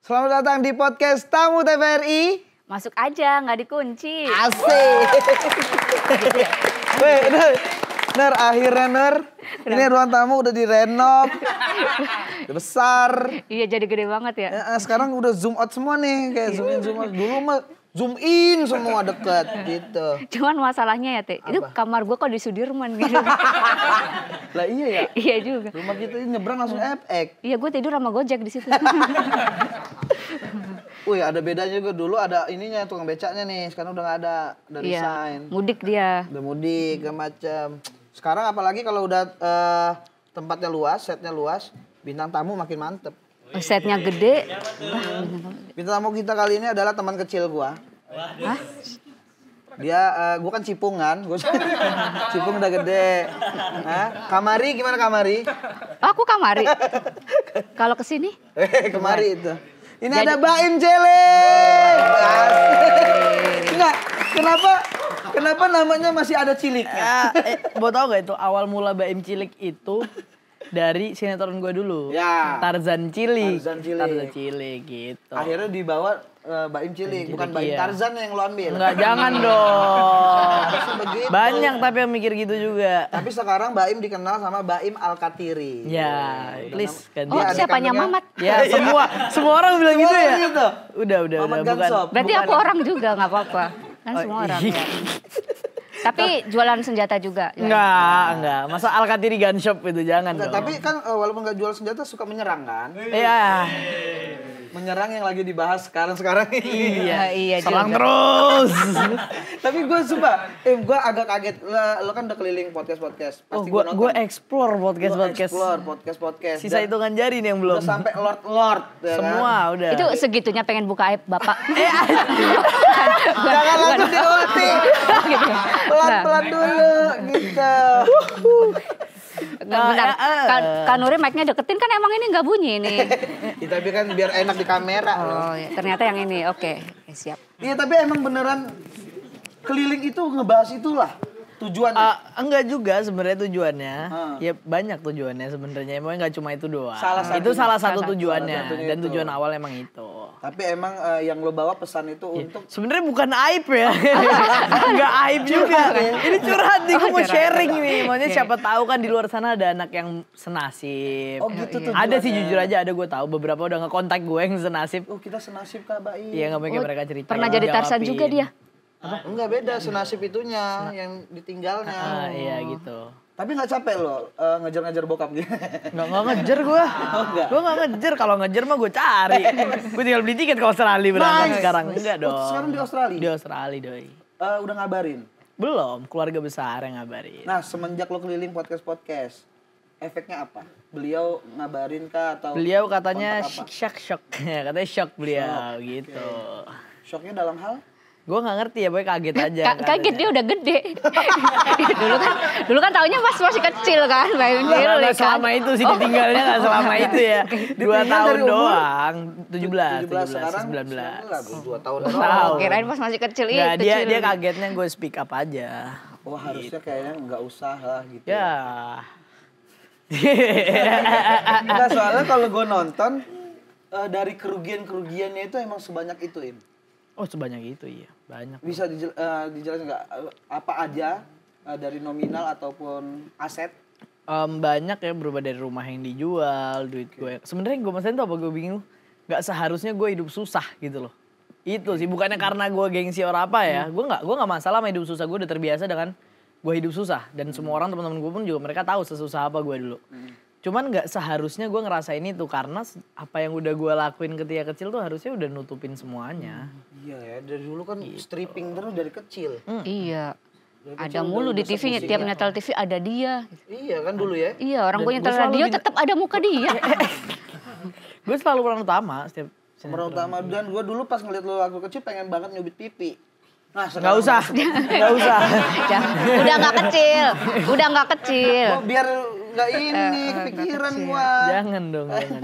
Selamat datang di podcast Tamu TVRI. Masuk aja, nggak dikunci. Asik. Weh, Ner, akhirnya Ner. Ini ruang tamu udah direnov. Udah besar. Iya, jadi gede banget ya. Sekarang udah zoom out semua nih. Kayak zoom in, zoom out. Dulu mah zoom in semua deket gitu. Cuman masalahnya ya, Teh. Itu kamar gue kok di Sudirman gitu. Lah iya ya? Iya juga. Rumah kita ini nyebrang langsung FX. Iya, gue tidur sama Gojek di situ. Wih, ada bedanya juga. Dulu ada ininya, tukang becaknya nih. Sekarang udah gak ada. Udah resign. Mudik dia. Udah mudik, segala macam. Sekarang apalagi kalau udah tempatnya luas, setnya luas, bintang tamu makin mantep. Setnya gede. Bintang tamu kita kali ini adalah teman kecil gua. Hah? Dia, gua kan cipungan, cipung udah gede. Hah? Kamari gimana Kamari? Aku kamari. Kalau kesini? Kemari itu. Ini ada Baim Cele. Enggak, kenapa namanya masih ada ciliknya? Mau tau gak itu awal mula Baim Cilik itu dari sinetron gue dulu. Ya. Tarzan Cilik. Tarzan Cilik gitu. Akhirnya dibawa Baim Cilik, bukan Baim iya. Tarzan yang lo ambil. Enggak, jangan dong. Harusnya begitu. Banyak tapi yang mikir gitu juga. Tapi sekarang Baim dikenal sama Baim Alkatiri. Ya, please kan. Oh, Dia siapanya adik Mamat? Ya, semua orang bilang gitu ya. Gitu. Udah Mamat bukan. Gansop. Berarti aku orang juga, nggak apa-apa. Kan semua orang. iya. Ya. Tapi jualan senjata juga. Ya. Enggak. Masa Alkatiri Gun Shop itu jangan Enggak, dong. tapi kan walaupun nggak jual senjata suka menyerang kan? Iya. Menyerang yang lagi dibahas sekarang ini. Iya Serang juga. terus. Tapi gue sumpah, gue agak kaget. Lo kan udah keliling podcast. Pasti gue nonton. explore podcast. podcast. Sisa hitungan jari nih yang belum. Udah sampai Lord. Ya Semua kan? udah. Itu segitunya pengen buka aib Bapak. Jangan langsung diulti. Pelan-pelan dulu gitu. Bentar, Kak Nuri mic-nya deketin kan emang ini nggak bunyi nih. Ya, tapi kan biar enak di kamera. Oh, ya. Ternyata yang ini. Oke, siap. Iya, tapi emang beneran keliling itu ngebahas itulah tujuannya. Enggak juga sebenarnya tujuannya. Ya banyak tujuannya sebenarnya. Emang nggak cuma itu doang. Itu salah satu tujuannya. Dan tujuan awal emang itu. Tapi emang yang lo bawa pesan itu untuk Sebenarnya bukan aib ya. Enggak aib juga. Ini curhat nih, gue mau sharing nih. Maunya siapa tahu kan di luar sana ada anak yang senasib. Oh gitu tuh. Ada sih jujur aja, ada gue tahu beberapa udah ngekontak gue yang senasib. Oh, kita senasib Kak Baim. Iya, nggak mungkin mereka cerita. Pernah jadi Tarzan juga dia. Enggak beda senasib itunya yang ditinggalnya. Iya gitu. Tapi nggak capek lo ngejar-ngejar bokap gitu. Nggak ngejar gue. Gue nggak ngejar. Kalau ngejar mah gue cari. Gue tinggal beli tiket ke Australia berangkat sekarang. Enggak dong. Oh, sekarang di Australia? Di Australia doi. Udah ngabarin? Belum, keluarga besar yang ngabarin. Nah, semenjak lo keliling podcast, efeknya apa? Beliau ngabarin kah atau Beliau katanya kontak apa? shock. Katanya shock beliau gitu. Shocknya dalam hal? Gue nggak ngerti ya, boy kaget aja. Kaget dia udah gede. dulu kan taunya pas masih kecil kan, Baim Cilik Nggak kan. selama itu sih ditinggalnya nggak selama itu ya. 2 tahun dari umur? doang. 17, sekarang 19. 2 tahun Tahu. doang. Kirain pas masih kecil itu. Nggak, dia kagetnya gue speak up aja. Oh, harusnya kayaknya nggak usah lah gitu. Ya. Enggak, soalnya kalau gue nonton dari kerugiannya itu emang sebanyak itu, Im. Oh sebanyak itu iya, banyak. Bisa dijelasin nggak apa aja dari nominal ataupun aset? Banyak ya, berubah dari rumah yang dijual, duit gue. Sebenarnya gue masalah tuh apa gue bingung, nggak seharusnya gue hidup susah gitu loh. Itu sih bukannya karena gue gengsi orang apa ya, gue nggak masalah sama hidup susah, gue udah terbiasa dengan gue hidup susah dan semua orang teman-teman gue pun juga mereka tahu sesusah apa gue dulu. Cuman nggak seharusnya gue ngerasain itu karena apa yang udah gue lakuin ketika kecil tuh harusnya udah nutupin semuanya. Iya ya, dari dulu kan stripping terus dari kecil. Iya. Dari Ada kecil mulu udah di TV, musik-musik tiap ya. nyetel TV ada dia. Iya kan dulu ya. Iya, orang Dan gue nyetel gue selalu radio tetap ada muka dia. Gue selalu peran utama setiap Pemeran utama, dan gue dulu pas ngeliat lo waktu kecil pengen banget nyubit pipi. Nah, nggak usah. Udah nggak kecil. Oh, biar nggak ini kepikiran gua. Jangan dong, jangan.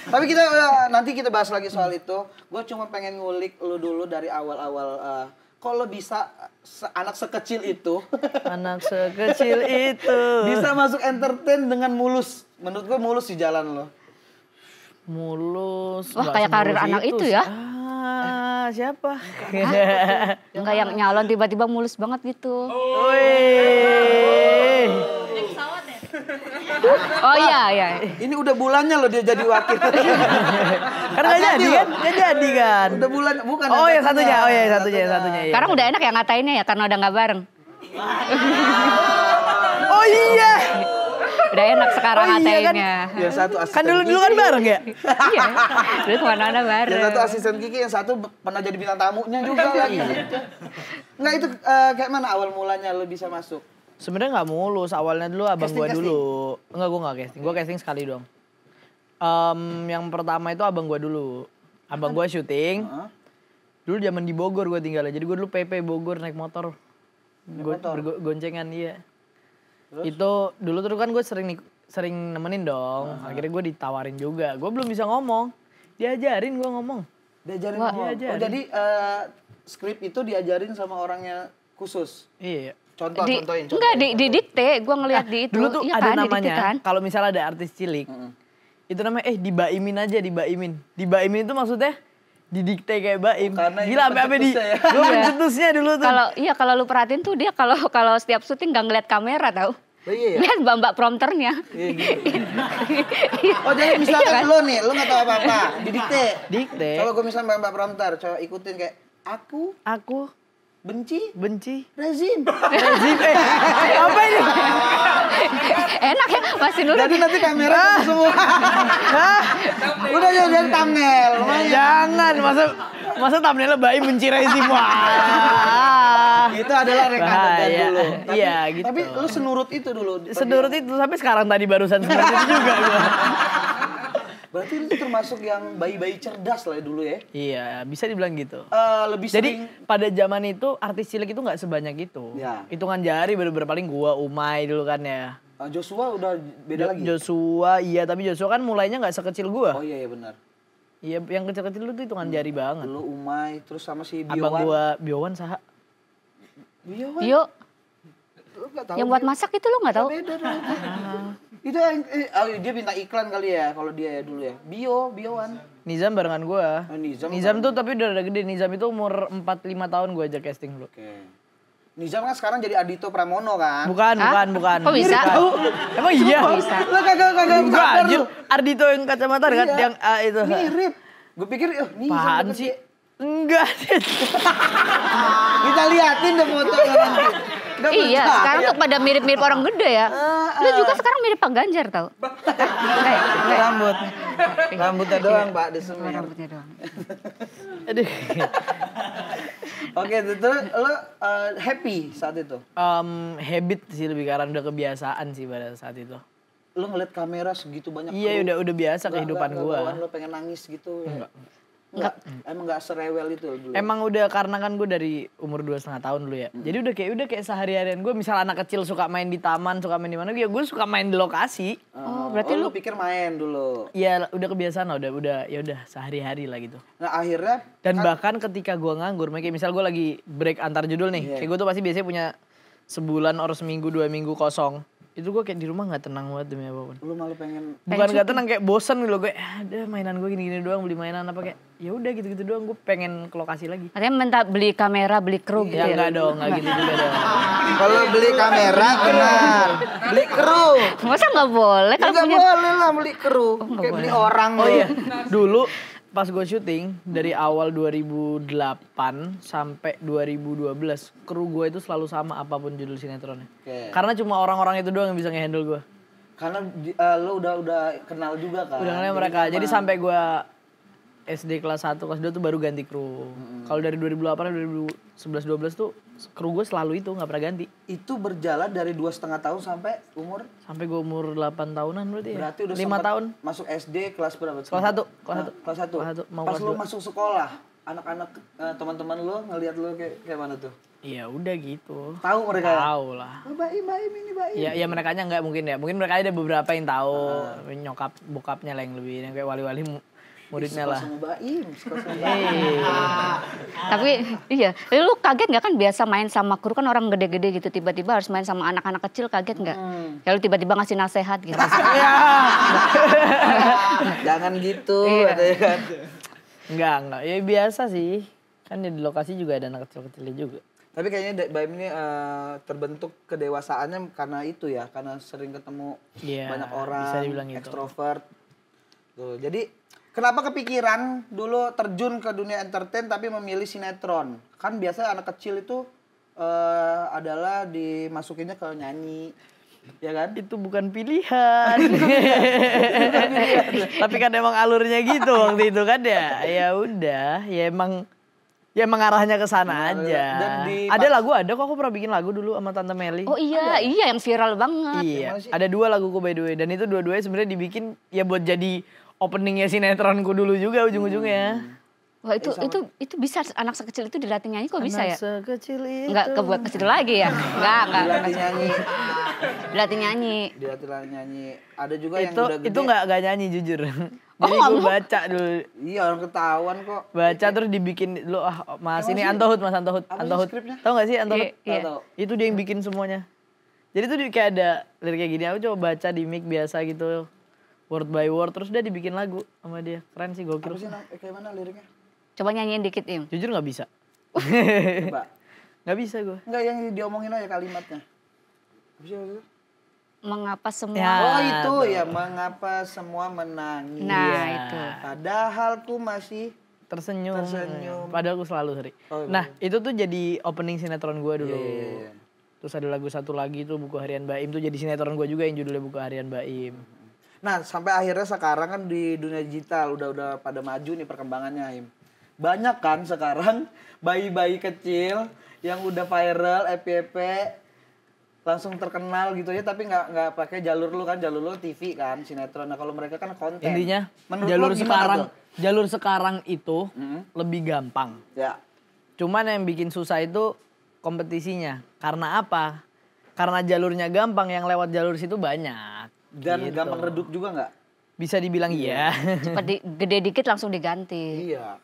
Tapi kita nanti kita bahas lagi soal itu. Gue cuma pengen ngulik lu dulu dari awal-awal. Kok lo bisa anak sekecil itu Anak sekecil itu bisa masuk entertain dengan mulus? Menurut gue mulus di jalan lo. Mulus. Wah, nggak kayak karir semulus anak itu ya. Siapa? Enggak yang nyalon tiba-tiba mulus banget gitu. Wih. Oh iya. Ini udah bulannya loh dia jadi wakil. Kan nggak jadi kan? Nggak jadi kan? Udah bulan, bukan. Oh yang angkatannya. satunya, yang satunya. Iya. Sekarang udah enak ya ngatainnya ya karena udah nggak bareng. Oh iya. Udah enak sekarang Oh iya kan? ngatainnya. Yang satu asisten Kan dulu kan Kiki. bareng ya? Iya. Dulu kemana-mana bareng. Yang satu asisten Kiki, yang satu pernah jadi bintang tamunya juga lagi. Enggak itu kayak mana awal mulanya lo bisa masuk? Sebenarnya nggak mulus. Awalnya dulu abang gua Casting? dulu. Enggak, gua nggak casting. Gua casting sekali doang. Yang pertama itu abang gua dulu. Abang gua syuting. Heeh. Dulu zaman di Bogor gua tinggalnya. Jadi gua dulu PP Bogor naik motor. motor? Goncengan iya. Itu dulu tuh kan gue sering nemenin dong. Akhirnya gue ditawarin juga. Gue belum bisa ngomong. Diajarin gue ngomong. Diajarin Wah. ngomong. Diajarin. Oh jadi skrip itu diajarin sama orangnya khusus. Iya. Contohin. Enggak di dikte, gue ngeliat di itu. Dulu tuh Iya ada kan, didikte namanya. kan? Kalau misalnya ada artis cilik. Itu namanya dibaimin aja, dibaimin. Dibaimin itu maksudnya didikte kayak baim. Karena ini Gila sampai di pencetusnya ya. gue pencetusnya dulu tuh. Kalau lu perhatiin tuh dia kalau setiap syuting nggak ngeliat kamera tau. Oh iya ya? Lihat mbak prompternya. Iya, gitu. Oh jadi misalkan Iya kan? lo nih, lo gak tahu apa-apa, didikte. Dikte. Coba gue misalnya mbak prompter, coba ikutin kayak aku benci benci rezim. rezim apa ini? Enak ya masih nurut. Jadi nanti kamera ketemu semua. Udah jadi thumbnail. lumayan. Jangan, masa thumbnailnya bayi benci rezim. Wah. Itu adalah rekaman Bahaya. dulu. Iya, gitu. Tapi lu senurut itu dulu. Senurut itu sampai sekarang tadi barusan seperti itu juga gua. Berarti lu termasuk yang bayi-bayi cerdas lah ya dulu ya. Iya, bisa dibilang gitu. Lebih Jadi sering pada zaman itu artis cilik itu nggak sebanyak itu. Ya. Hitungan jari bener-bener paling gua, Umay dulu kan ya. Joshua udah beda lagi. Joshua, iya tapi Joshua kan mulainya nggak sekecil gua. Oh iya benar. Iya, yang kecil-kecil lu tuh hitungan jari banget. Dulu Umay terus sama si Biowan. Abang gua Biowan saha. Biowan. Yuk, Lu gak tahu. yang buat masak itu lu nggak tahu? Beda dong. Itu yang dia minta iklan kali ya kalau dia ya dulu ya. Biowan. Nizam barengan gua. Nizam Tuh tapi udah gede. Nizam itu umur 4-5 tahun gua ajak casting dulu. Oke. Nizam kan sekarang jadi Ardhito Pramono kan? Bukan. Kok bisa? Emang iya? Bisa. Lo kagak Enggak sadar anjir. lu. Ardhito yang kacamata kan Iya. yang itu. Mirip. Gue pikir Nizam Apaan udah sih? gede. Enggak. Kita liatin deh fotonya nanti. Nggak Iya, percaya. sekarang tuh pada mirip-mirip orang gede ya. Lu juga sekarang mirip Pak Ganjar tau? Rambutnya doang Pak disemir. Rambutnya doang. Aduh. Oke, terus lo happy saat itu? Habit sih lebih karena udah kebiasaan sih pada saat itu. Lo ngeliat kamera segitu banyak Iya kru, udah biasa kehidupan nggak gua. bawaan lo pengen nangis gitu ya? Enggak. Emang nggak serewel itu dulu? Emang udah karena kan gue dari umur 2,5 tahun dulu ya. Jadi udah kayak sehari-harian gue misal anak kecil suka main di taman, suka main di mana, ya gue suka main di lokasi. Oh, berarti lo pikir main dulu? Iya udah kebiasaan lah, udah ya udah sehari-hari lah gitu. Nah akhirnya Dan bahkan ketika gue nganggur, kayak misal gue lagi break antar judul nih, Iya. kayak gue tuh pasti biasanya punya sebulan or seminggu 2 minggu kosong. Itu gue kayak di rumah nggak tenang banget demi apapun. lo malah pengen Bukan nggak tenang, kayak bosen gitu loh gue. Ada mainan gue gini-gini doang, beli mainan apa kayak ya udah gitu-gitu doang. Gue pengen ke lokasi lagi. Katanya minta beli kamera, beli kru gitu Ya ya? enggak dong, enggak gitu juga dong. kalau beli kamera benar, beli kru. Masa nggak boleh kalau Nggak punya? boleh lah beli kru, kayak beli orang. Oh lo. iya, dulu pas gue syuting dari awal 2008 sampai 2012, kru gue itu selalu sama apapun judul sinetronnya. Oke. Karena cuma orang-orang itu doang yang bisa ngehandle gue. Karena lo udah kenal juga kan. Udah kenal mereka. Jadi sampai gue SD kelas 1, kelas 2 tuh baru ganti kru. Kalau dari 2008 2011 12 tuh kru gue selalu itu, nggak pernah ganti. itu berjalan dari 2,5 tahun sampai umur Sampai gue umur 8 tahunan berarti ya. berarti udah 5 sempat tahun. masuk SD kelas berapa? Kelas 1, Kelas 1. Kelas 1, mau Pas kelas lo 2. masuk sekolah, anak-anak teman-teman lo ngelihat lo kayak mana tuh? Iya udah gitu. Tahu mereka? Tahu lah. Oh, Baim ini Baim. Ya mereka nya nggak mungkin ya. Mungkin mereka ada beberapa yang tahu. Nyokap bokapnya lah yang lebih yang kayak wali-wali muridnya Suka lah. sama Baim, suka sama Baim. Tapi iya, lu kaget nggak kan biasa main sama kru kan orang gede-gede gitu tiba-tiba harus main sama anak-anak kecil kaget nggak? Ya lu tiba-tiba ngasih nasehat gitu. Jangan gitu, Iya. katanya kan. Enggak. Ya biasa sih. Kan di lokasi juga ada anak kecil-kecilnya juga. Tapi kayaknya Baim ini terbentuk kedewasaannya karena itu ya, karena sering ketemu Iya, banyak orang, bisa dibilang gitu. ekstrovert. Tuh, jadi kenapa kepikiran dulu terjun ke dunia entertain tapi memilih sinetron? Kan biasanya anak kecil itu adalah dimasukinnya ke nyanyi, ya kan? Itu bukan pilihan. Tapi kan emang alurnya gitu waktu itu kan ya. Ya udah, ya emang arahnya ke sana aja. Dan Ada lagu ada kok, aku pernah bikin lagu dulu sama Tante Meli. Oh iya yang viral banget. Iya, ada 2 laguku by the way, dan itu dua-duanya sebenarnya dibikin ya buat jadi openingnya sinetronku dulu juga ujung-ujungnya. Wah itu bisa anak sekecil itu dilatih nyanyi kok bisa ya? Sekecil itu. Enggak kebuat ke situ lagi ya? Enggak. Dilatih nyanyi, Dilatih nyanyi. dilatih nyanyi. Ada juga yang Itu udah gede. itu nggak nyanyi jujur. Jadi gue baca dulu. Iya, orang ketahuan kok. Baca terus dibikin dulu Mas Apa ini sih? Antohut Mas Antohut. Apa sih Antohut. skripnya? Tahu nggak sih Antohut? Iya. Tahu. Itu dia yang bikin semuanya. Jadi tuh kayak ada lirik kayak gini, aku coba baca di mic biasa gitu. Word by word terus dia dibikin lagu sama dia. Keren sih Apa gokil. sih kayak mana liriknya? Coba nyanyiin dikit Im. Jujur nggak bisa. Coba. Nggak bisa gue. Enggak, yang diomongin aja kalimatnya. Apa sih maksudnya? Mengapa semua. Ya. Oh itu ya, mengapa semua menangis. Nah Iya. itu. Padahal ku masih Tersenyum. Tersenyum. Padahal aku selalu sorry. Oh, iya. Nah itu tuh jadi opening sinetron gue dulu. Iya. Terus ada lagu satu lagi tuh Buku Harian Baim tuh jadi sinetron gue juga yang judulnya Buku Harian Baim. Nah, sampai akhirnya sekarang kan di dunia digital udah pada maju nih perkembangannya, Im. Banyak kan sekarang bayi-bayi kecil yang udah viral FYP langsung terkenal gitu ya, tapi nggak pakai jalur lu kan, jalur lu TV kan, sinetron. Nah, kalau mereka kan konten. Intinya Menurut jalur lo gimana sekarang tuh? jalur sekarang itu Hmm. lebih gampang. Ya. Cuman yang bikin susah itu kompetisinya. Karena apa? Karena jalurnya gampang, yang lewat jalur situ banyak. Dan Gitu. gampang redup juga nggak? Bisa dibilang iya. Cepat gede dikit langsung diganti. Iya.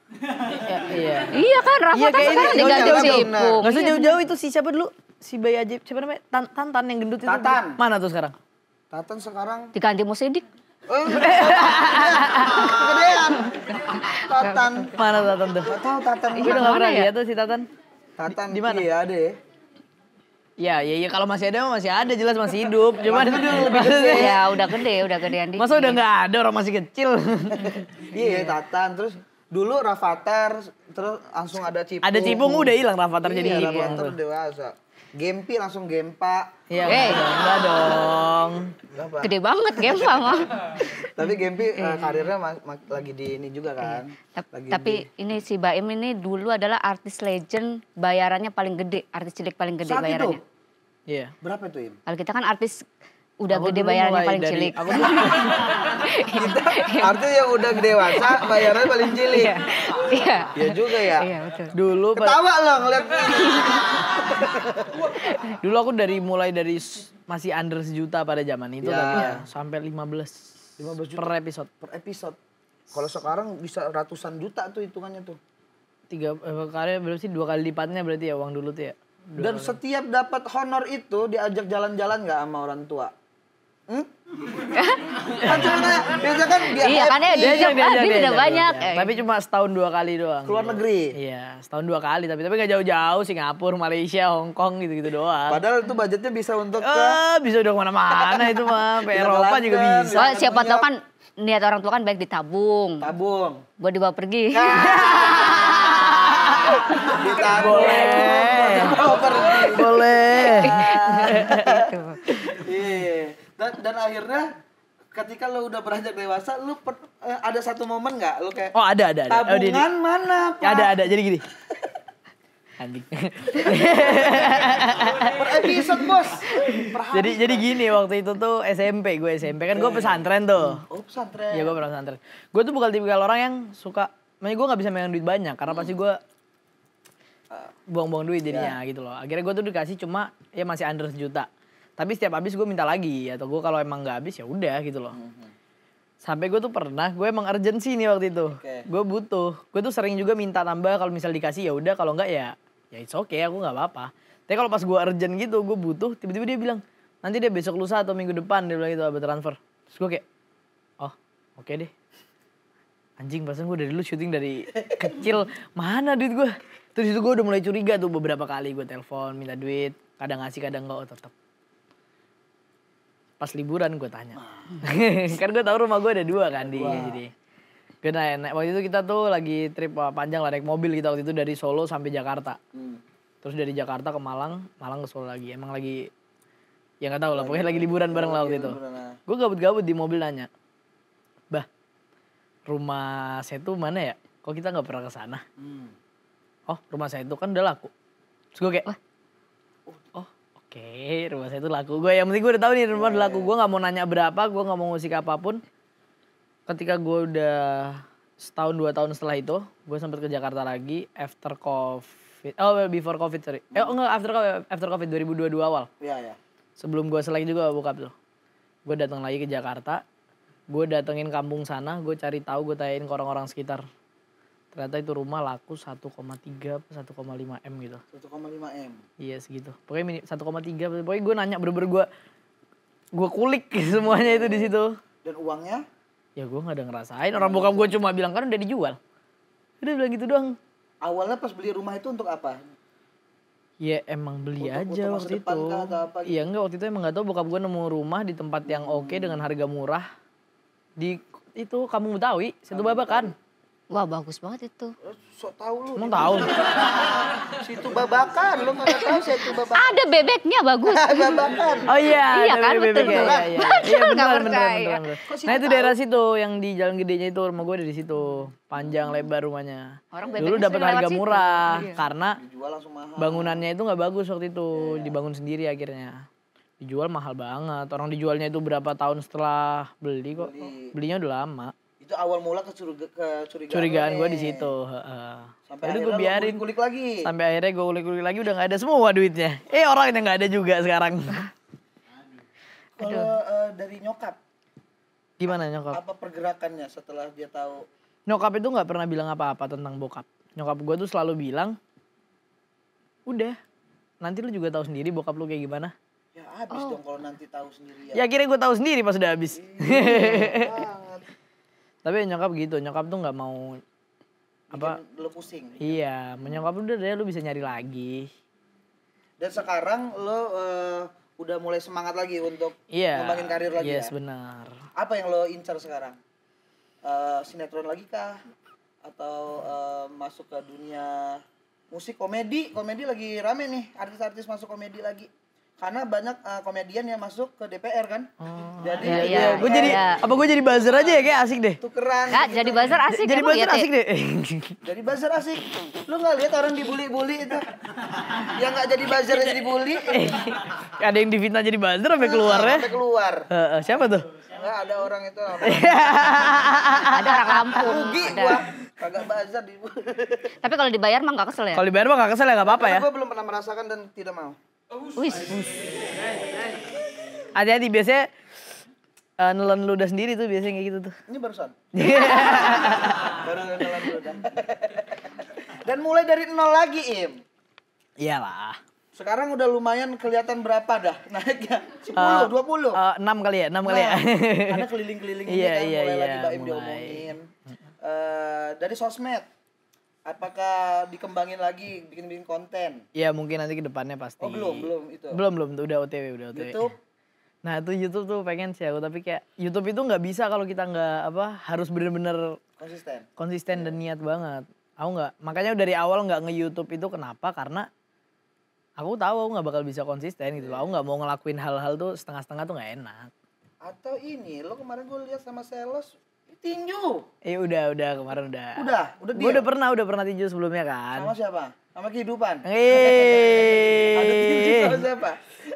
Iya. Iya kan Rafa Iya, kan kayak sekarang ini. diganti Iya, si benar. Ipung. Gak usah jauh-jauh itu si siapa dulu? Si bayi ajaib, siapa namanya? Tantan yang gendut itu. Tatan. Mana tuh sekarang? Tatan sekarang Diganti Musidik. kegedean. Tatan. Mana Tatan tuh? Gak tahu Tatan. Kita nggak pernah ya? lihat tuh si Tatan. Tatan Di mana? Iya ada ya. Iya, kalau masih ada masih ada, jelas masih hidup. Cuman Ya udah gedean dikit. masa udah nggak ada, orang masih kecil. Iya, Tatan. Terus dulu Rafathar, terus langsung ada Cipung. Ada Cipung udah hilang, Rafathar jadi Iya, Cipung. Rafathar dewasa. Gempi langsung Gempa. Iya, Hey. enggak dong. Apa? Gede banget game sama. Tapi Gempi karirnya lagi di ini juga kan. Lagi Tapi ini si Baim ini dulu adalah artis legend, bayarannya paling gede, artis cilik paling gede Saat itu? bayarannya. Iya. Berapa itu, Im? Kalau kita kan artis udah Aku gede dulu bayarannya mulai paling dari- cilik. aku Artinya yang udah dewasa bayarnya paling cilik. Iya. Iya juga ya. Iya betul. dulu Ketawa loh ngeliat. dulu aku mulai dari masih under sejuta pada zaman itu Ya. tapi ya sampai 15 15 juta per episode. per episode. Kalau sekarang bisa ratusan juta tuh hitungannya tuh. 3 kali berarti sih 2 kali lipatnya berarti ya uang dulu tuh ya. Dan setiap dapat honor itu diajak jalan-jalan nggak sama orang tua? Kan sebenarnya biasa kan dia Iya kan ya happy. diajak duit udah banyak. Tapi cuma setahun 2 kali doang. Keluar negeri. Iya, setahun 2 kali tapi gak jauh-jauh, Singapura, Malaysia, Hong Kong gitu-gitu doang. Padahal itu budgetnya bisa untuk Bisa udah kemana-mana itu mah, sampai Bisa Eropa ke juga London, bisa. Oh, siapa tahu kan niat orang tua kan baik ditabung, tabung. buat dibawa pergi. Ditabung. Boleh. Oh, pergi. Boleh. Gitu. Iya. Dan akhirnya ketika lo udah beranjak dewasa, lo ada satu momen nggak lo kayak Oh, ada. Oh, di- tabungan mana Pak? ada. Jadi gini. Anjing. Per episode bos. Per hari. jadi gini waktu itu tuh SMP kan gue pesantren tuh. Oh pesantren. Iya gue pernah pesantren. Gue tuh bukan tipikal orang yang suka, makanya gue nggak bisa megang duit banyak karena pasti gue buang-buang duit jadinya gitu loh. Akhirnya gue tuh dikasih cuma ya masih under sejuta. Tapi setiap habis gue minta lagi atau gue kalau emang nggak habis ya udah gitu loh. Sampai gue tuh pernah, gue emang urgency nih waktu itu. Gue butuh. Gue tuh sering juga minta nambah, kalau misal dikasih ya udah, kalau enggak ya it's okay, aku nggak apa-apa. Tapi kalau pas gue urgent gitu, gue butuh, tiba-tiba dia bilang, nanti dia besok lusa atau minggu depan, dia bilang gitu, abis transfer. Terus gue kayak, oh oke deh. Anjing, pasan gue dari dulu syuting dari kecil, mana duit gue? Terus itu gue udah mulai curiga tuh beberapa kali gue telepon, minta duit, kadang ngasih, kadang enggak, oh tetep. Pas liburan gue tanya. Kan gue tahu rumah gue ada 2 kan di jadi. Gue naik, waktu itu kita tuh lagi trip panjang lah, naik mobil kita waktu itu dari Solo sampai Jakarta. Terus dari Jakarta ke Malang, Malang ke Solo lagi. Emang lagi, ya gak tahu lah, pokoknya lagi liburan bareng lah waktu itu. Gue gabut-gabut di mobil nanya, bah, rumah saya tuh mana ya? Kok kita gak pernah ke sana? Oh, rumah saya itu kan udah laku. Terus gue kayak, oh oke, rumah saya itu laku. Gue yang penting gue udah tahu nih rumah udah laku. Gue gak mau nanya berapa, gue gak mau ngusik apapun. Ketika gue udah setahun 2 tahun setelah itu, gue sempet ke Jakarta lagi after COVID. Oh, before COVID, sorry. Enggak, after COVID 2022 awal. Iya. Sebelum gue selesai juga bokap tuh. Gue datang lagi ke Jakarta. Gue datengin kampung sana, gue cari tahu, gue tanyain ke orang-orang sekitar. Ternyata itu rumah laku 1,3 atau 1,5 M gitu. 1,5 M. Iya segitu. Pokoknya 1,3. Pokoknya gue nanya bener-bener gue kulik semuanya itu di situ. Dan uangnya? Ya gue nggak ada ngerasain. Orang bokap gue cuma bilang kan udah dijual. Udah bilang gitu doang. Awalnya pas beli rumah itu untuk apa? Ya emang beli untuk aja masa waktu depan itu. kah atau apa gitu? Iya enggak, waktu itu emang nggak tahu bokap gue nemu rumah di tempat yang oke dengan harga murah di itu Kampung Betawi, Situ Babakan. Wah bagus banget itu. Sok tahu lu. Emang tahu? Situ Babakan, lu kagak tahu Situ Babakan. Ada bebeknya bagus. Babakan. Oh iya, Iya kan, betul. Iya, Betul, nggak beneran, percaya. beneran. Nah itu daerah situ yang di Jalan Gedenya itu, rumah gue ada di situ. Panjang lebar rumahnya. Orang Dulu bebeknya dapat sering harga lewat situ. murah Iya. karena Dijual langsung mahal. bangunannya itu nggak bagus waktu itu, dibangun sendiri akhirnya. Dijual mahal banget. Orang dijualnya itu berapa tahun setelah beli kok. Belinya udah lama. Itu awal mula Curigaan gue di situ. Sampai Jadi akhirnya gue biarin. lu kulik lagi. Sampai akhirnya gue kulik-kulik lagi udah nggak ada semua duitnya. Orangnya nggak ada juga sekarang. Kalau dari nyokap, Gimana nyokap? apa pergerakannya setelah dia tahu? Nyokap itu nggak pernah bilang apa-apa tentang bokap. Nyokap gue tuh selalu bilang, udah, nanti lu juga tahu sendiri bokap lu kayak gimana. Ya habis dong kalau nanti tahu sendiri Ya akhirnya gue tahu sendiri pas udah habis. banget. Tapi nyokap gitu, nyokap tuh nggak mau apa? Bikin lu pusing. Iya, menyokap udah deh lu bisa nyari lagi. Dan sekarang lo udah mulai semangat lagi untuk Iya. ngembangin karir lagi Yes, ya? benar. Apa yang lo incar sekarang? Sinetron lagi kah? Atau masuk ke dunia musik, komedi? Komedi lagi rame nih, artis-artis masuk komedi lagi. Karena banyak komedian yang masuk ke DPR kan. Jadi iya. Gue jadi apa gue jadi buzzer aja ya, kayak asik deh. tukeran. Kak, jadi buzzer asik Jadi emang buzzer ya, Teh? asik deh. Jadi buzzer asik. Lu nggak lihat orang dibully-bully itu? Yang nggak jadi buzzer jadi bully. Ada yang difitnah jadi buzzer sampai keluar ya. Sampai keluar. Siapa tuh? Enggak ada orang itu. Ada orang Lampung. Rugi Ada. gua. Kagak buzzer dibully. Tapi kalau dibayar mah nggak kesel ya? Kalau dibayar mah gak kesel ya, gak apa-apa ya. Gue belum pernah merasakan dan tidak mau. Wis. Hati-hati, biasanya nelen ludah sendiri tuh biasanya kayak gitu tuh. Ini barusan. Baru kenalan dulu dah. Dan mulai dari nol lagi, Im. Iyalah. Sekarang udah lumayan kelihatan berapa dah naiknya? 10, 20. 6 kali ya, 6 kali ya. Karena keliling-keliling ini Iya, kan iya, mulai iya, lagi Baim mulai. diomongin. Dari sosmed, apakah dikembangin lagi bikin konten? Ya mungkin nanti ke depannya pasti. Oh belum itu. Belum, udah OTW. YouTube? Nah itu YouTube tuh pengen sih aku, tapi kayak YouTube itu nggak bisa kalau kita nggak harus bener-bener konsisten dan niat banget. Aku nggak, makanya dari awal nggak nge-YouTube itu kenapa? Karena aku tahu aku nggak bakal bisa konsisten gitu loh. Aku nggak mau ngelakuin hal-hal tuh setengah-setengah tuh nggak enak. Atau ini, lo kemarin gue lihat sama Selos tinju. Udah kemarin udah. Udah Gue udah pernah tinju sebelumnya kan. Sama siapa? Sama kehidupan. Ada Tinju sama siapa?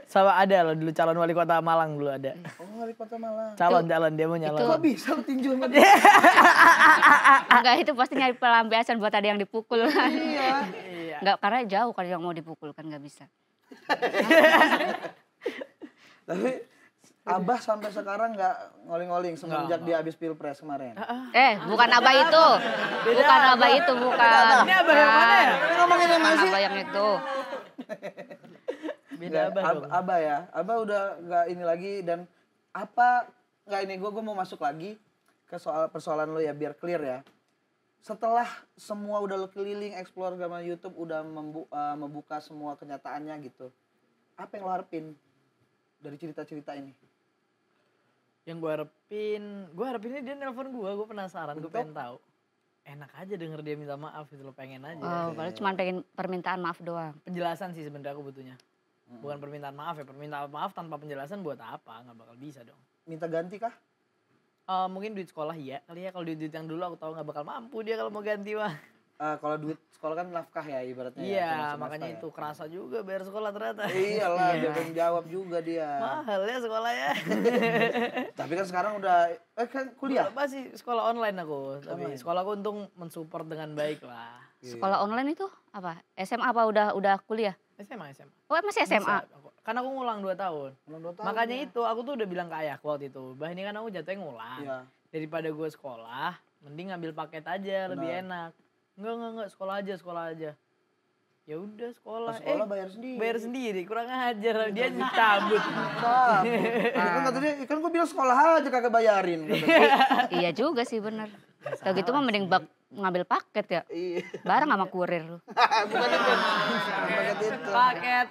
Sama ada loh dulu calon wali kota Malang dulu ada. Oh, wali kota Malang. Calon dia mau nyalon. Kok bisa lo tinju sama dia? Enggak, itu pasti nyari pelampiasan buat ada yang dipukul. Iya. Enggak, karena jauh kalau yang mau dipukul kan nggak bisa. Tapi Abah sampai sekarang nggak ngoling-ngoling semenjak dia habis pilpres kemarin. Bukan abah itu. Bukan abah itu, bukan. Ini abah yang mana ya? Ini ngomongin yang mana Bukan sih? abah yang itu. Beda abah dong. Abah ya. Abah udah nggak ini lagi dan apa nggak ini gue mau masuk lagi ke soal persoalan lo ya biar clear ya. Setelah semua udah lo keliling explore sama YouTube udah membuka semua kenyataannya gitu. Apa yang lo harapin dari cerita-cerita ini? Yang gue harapinnya dia nelpon gue penasaran, gue pengen tahu. Enak aja denger dia minta maaf gitu lo, pengen aja. Oh, padahal cuma pengen permintaan maaf doang. Penjelasan sih sebenarnya aku butuhnya. Bukan permintaan maaf ya, permintaan maaf tanpa penjelasan buat apa? Nggak bakal bisa dong. Minta ganti kah? Mungkin duit sekolah iya kali ya, kalau duit yang dulu aku tahu nggak bakal mampu dia kalau mau ganti mah. Kalau duit sekolah kan nafkah ya ibaratnya. Iya, makanya itu kerasa juga bayar sekolah ternyata. Iyalah, dia pengen jawab juga dia. Mahal ya sekolah ya. Tapi kan sekarang udah kan kuliah. Apa sih sekolah online aku, tapi sekolah aku untung mensupport dengan baik lah. Sekolah online itu apa? SMA apa udah kuliah? SMA. Oh, masih SMA. Karena aku ngulang 2 tahun. Ulang 2 tahun. Makanya itu aku tuh udah bilang ke ayahku waktu itu, bah ini kan aku jatuhnya ngulang. Iya. Daripada gue sekolah, mending ngambil paket aja lebih enak. Enggak, sekolah aja. Ya udah sekolah. Sekolah bayar sendiri. Bayar sendiri, kurang ajar. Dia dicabut. Kan kata dia, kan gue bilang sekolah aja kagak bayarin. Iya juga sih bener. Kalau gitu mah mending ngambil paket ya. Iya. Barang sama kurir lu. Bukan itu. Paket itu. Paket.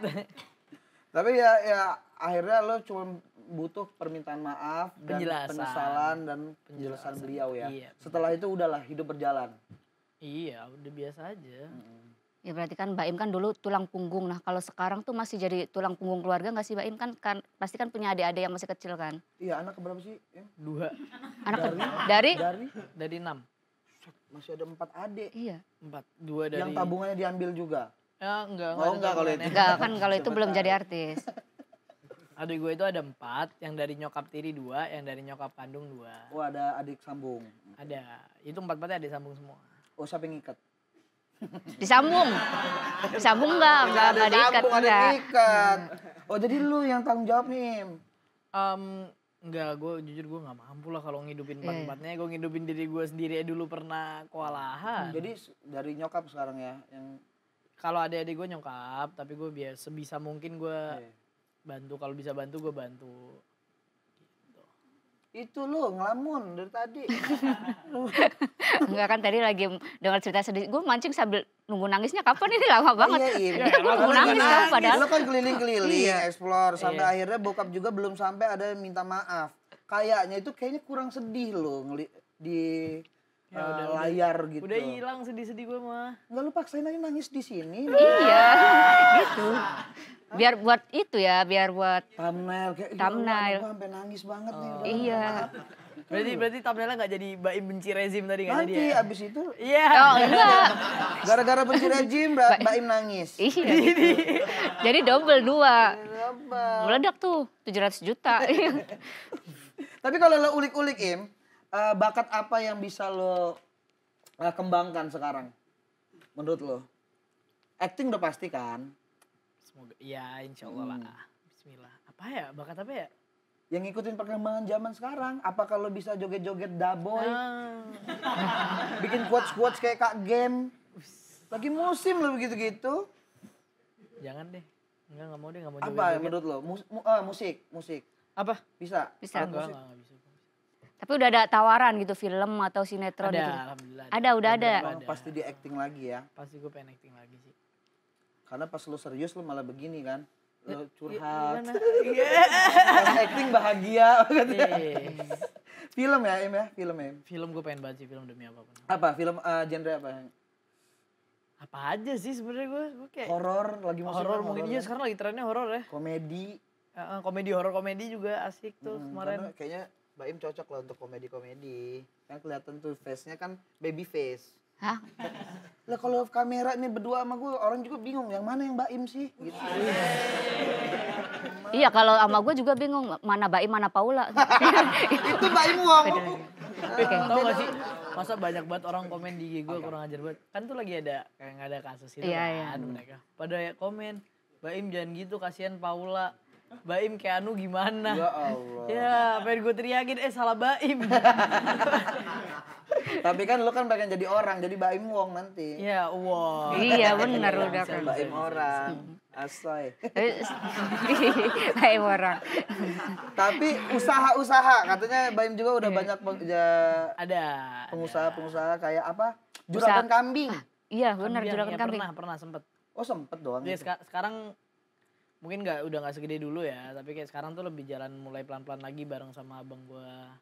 Tapi ya akhirnya lo cuma butuh permintaan maaf dan Penjelasan. penyesalan dan penjelasan beliau ya. Iya. Setelah itu udahlah hidup berjalan. Iya, udah biasa aja. Ya berarti kan Mbak Im kan dulu tulang punggung. Nah kalau sekarang tuh masih jadi tulang punggung keluarga nggak sih Mbak Im? Kan pasti kan punya adik-adik yang masih kecil kan? Iya, anak keberapa sih? Ya? 2 Anak dari? dari 6. Masih ada 4 adik. Iya. 4. 2 dari. Yang tabungannya diambil juga. Ya enggak. Oh, enggak kalau itu. Enggak kan kalau itu belum jadi artis. Adik gue itu ada 4, yang dari nyokap tiri 2, yang dari nyokap kandung 2. Oh, ada adik sambung. Ada. Itu 4-4-nya adik sambung semua. Oh, siapa yang ikat? Disambung. Disambung enggak diikat Ada enggak. ikat. Oh, jadi lu yang tanggung jawab nih. Enggak, gue jujur gue nggak mampu lah kalau ngidupin 4-4-nya. Gue ngidupin diri gue sendiri dulu pernah kewalahan. Jadi dari nyokap sekarang ya yang Kalau adik-adik gue nyokap, tapi gue biar sebisa mungkin gue bantu. Kalau bisa bantu gue bantu. itu lu ngelamun dari tadi. Enggak kan tadi lagi dengar cerita sedih. Gue mancing sambil nunggu nangisnya kapan ini lama banget. Iya. Gue nunggu nangis tau padahal. Lu kan keliling-keliling, explore sampai akhirnya bokap juga belum sampai ada minta maaf. Kayaknya kurang sedih lo di layar gitu. Udah hilang sedih-sedih gue mah. Enggak, lu paksain aja nangis di sini. Iya, gitu. Biar buat itu ya, biar buat Thumbnail kayak thumbnail. Gue sampai nangis banget nih. udah Iya. Berarti thumbnailnya nggak jadi Baim benci rezim tadi nggak jadi Nanti ya? abis itu Iya. Oh enggak. gara-gara benci rejim Baim nangis. Iya. Jadi double 2. Meledak tuh 700 juta. Tapi kalau lo ulik-ulik Im, bakat apa yang bisa lo kembangkan sekarang menurut lo? Acting udah pasti kan? Semoga, ya insya Allah lah. Bismillah. Apa ya, bakat apa ya? Yang ngikutin perkembangan zaman sekarang. Apa kalau bisa joget-joget daboy? Bikin quotes-quotes kayak Kak Game. Lagi musim lo begitu-gitu. Jangan deh. Enggak mau deh, enggak mau Apa joget-joget. menurut lo? Musik. Apa? Bisa? Bisa. Enggak bisa. Tapi udah ada tawaran gitu film atau sinetron Ada, gitu. alhamdulillah. Udah ada. Oh, pasti di acting lagi ya. Pasti gue pengen acting lagi sih. Karena pas lo serius lo malah begini kan. Lo curhat. Iya. Pas acting bahagia. Iya. Film ya Im ya? Film ya? Film gue pengen banget sih, film demi apapun. Apa? Film genre apa? Apa aja sih sebenarnya gue kayak Horor lagi musim horor kan, mungkin horor iya kan? sekarang lagi trennya horor ya. Komedi. Komedi horor komedi juga asik tuh kemarin. Karena kayaknya Baim cocok lah untuk komedi-komedi. Kan kelihatan tuh face-nya kan baby face. Hah? Lah kalau kamera ini berdua sama gue orang juga bingung yang mana yang Baim sih gitu. Iya kalau sama gue juga bingung mana Baim mana Paula. Itu Baim Wong. Tau gak sih masa banyak banget orang komen di IG gue kurang ajar banget. Kan tuh lagi ada kayak gak ada kasus itu Iya, kan mereka. Pada komen, Baim jangan gitu kasihan Paula. Baim Keanu gimana? Ya Allah. Ya, pengen gue teriakin, salah Baim. Tapi kan lu kan pengen jadi orang, jadi Baim Wong nanti. Ya, wow. Iya benar udah kan. Baim orang. Asoy. Kayak orang. Tapi usaha-usaha katanya Baim juga udah banyak Ada. pengusaha-pengusaha kayak apa? Juragan kambing. Iya benar Kambing, juragan ya, kambing. Pernah sempet. Oh sempet doang. Ya, gitu. sekarang mungkin udah nggak segede dulu ya, tapi kayak sekarang tuh lebih jalan mulai pelan-pelan lagi bareng sama abang gua.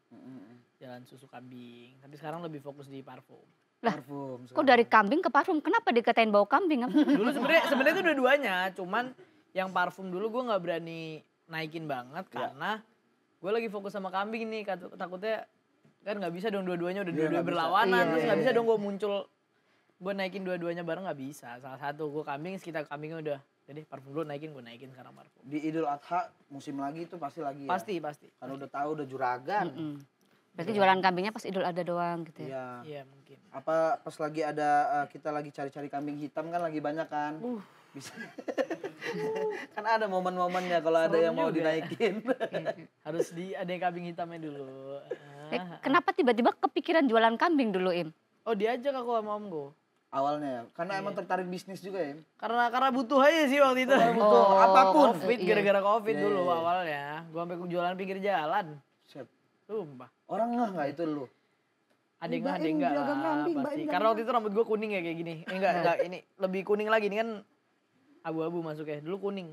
Jalan susu kambing. Tapi sekarang lebih fokus di parfum. Parfum. Kok dari kambing ke parfum? Kenapa dikatain bau kambing? Dulu sebenarnya itu dua-duanya, cuman yang parfum dulu gua nggak berani naikin banget karena gue lagi fokus sama kambing nih, takutnya kan nggak bisa dong dua-duanya udah dua-duanya berlawanan, terus nggak bisa dong gue muncul gue naikin dua-duanya bareng, nggak bisa. Salah satu gue kambing, sekitar kambingnya udah jadi parfum dulu gue naikin sekarang parfum. Di Idul Adha musim lagi itu pasti lagi ya. Pasti. Karena udah tahu udah juragan. Berarti jualan kambingnya pas Idul Adha doang gitu ya. Iya. Iya mungkin. Apa pas lagi ada kita lagi cari-cari kambing hitam kan lagi banyak kan. Bisa. Kan ada momen-momennya kalau ada yang mau juga. dinaikin. Harus ada yang kambing hitamnya dulu. Kenapa tiba-tiba kepikiran jualan kambing dulu, Im? Oh diajak aku sama om gue. Awalnya ya. Karena emang tertarik bisnis juga ya. Karena butuh aja sih waktu itu. Butuh apapun. Covid, Iya. gara-gara Covid dulu awalnya. Gue sampai jualan pinggir jalan. Set. Sumpah. Orang nggak itu lu? Ada yang enggak lah pasti. Karena waktu itu rambut gue kuning ya kayak gini. Enggak, ini lebih kuning lagi. Ini kan abu-abu masuknya. Dulu kuning.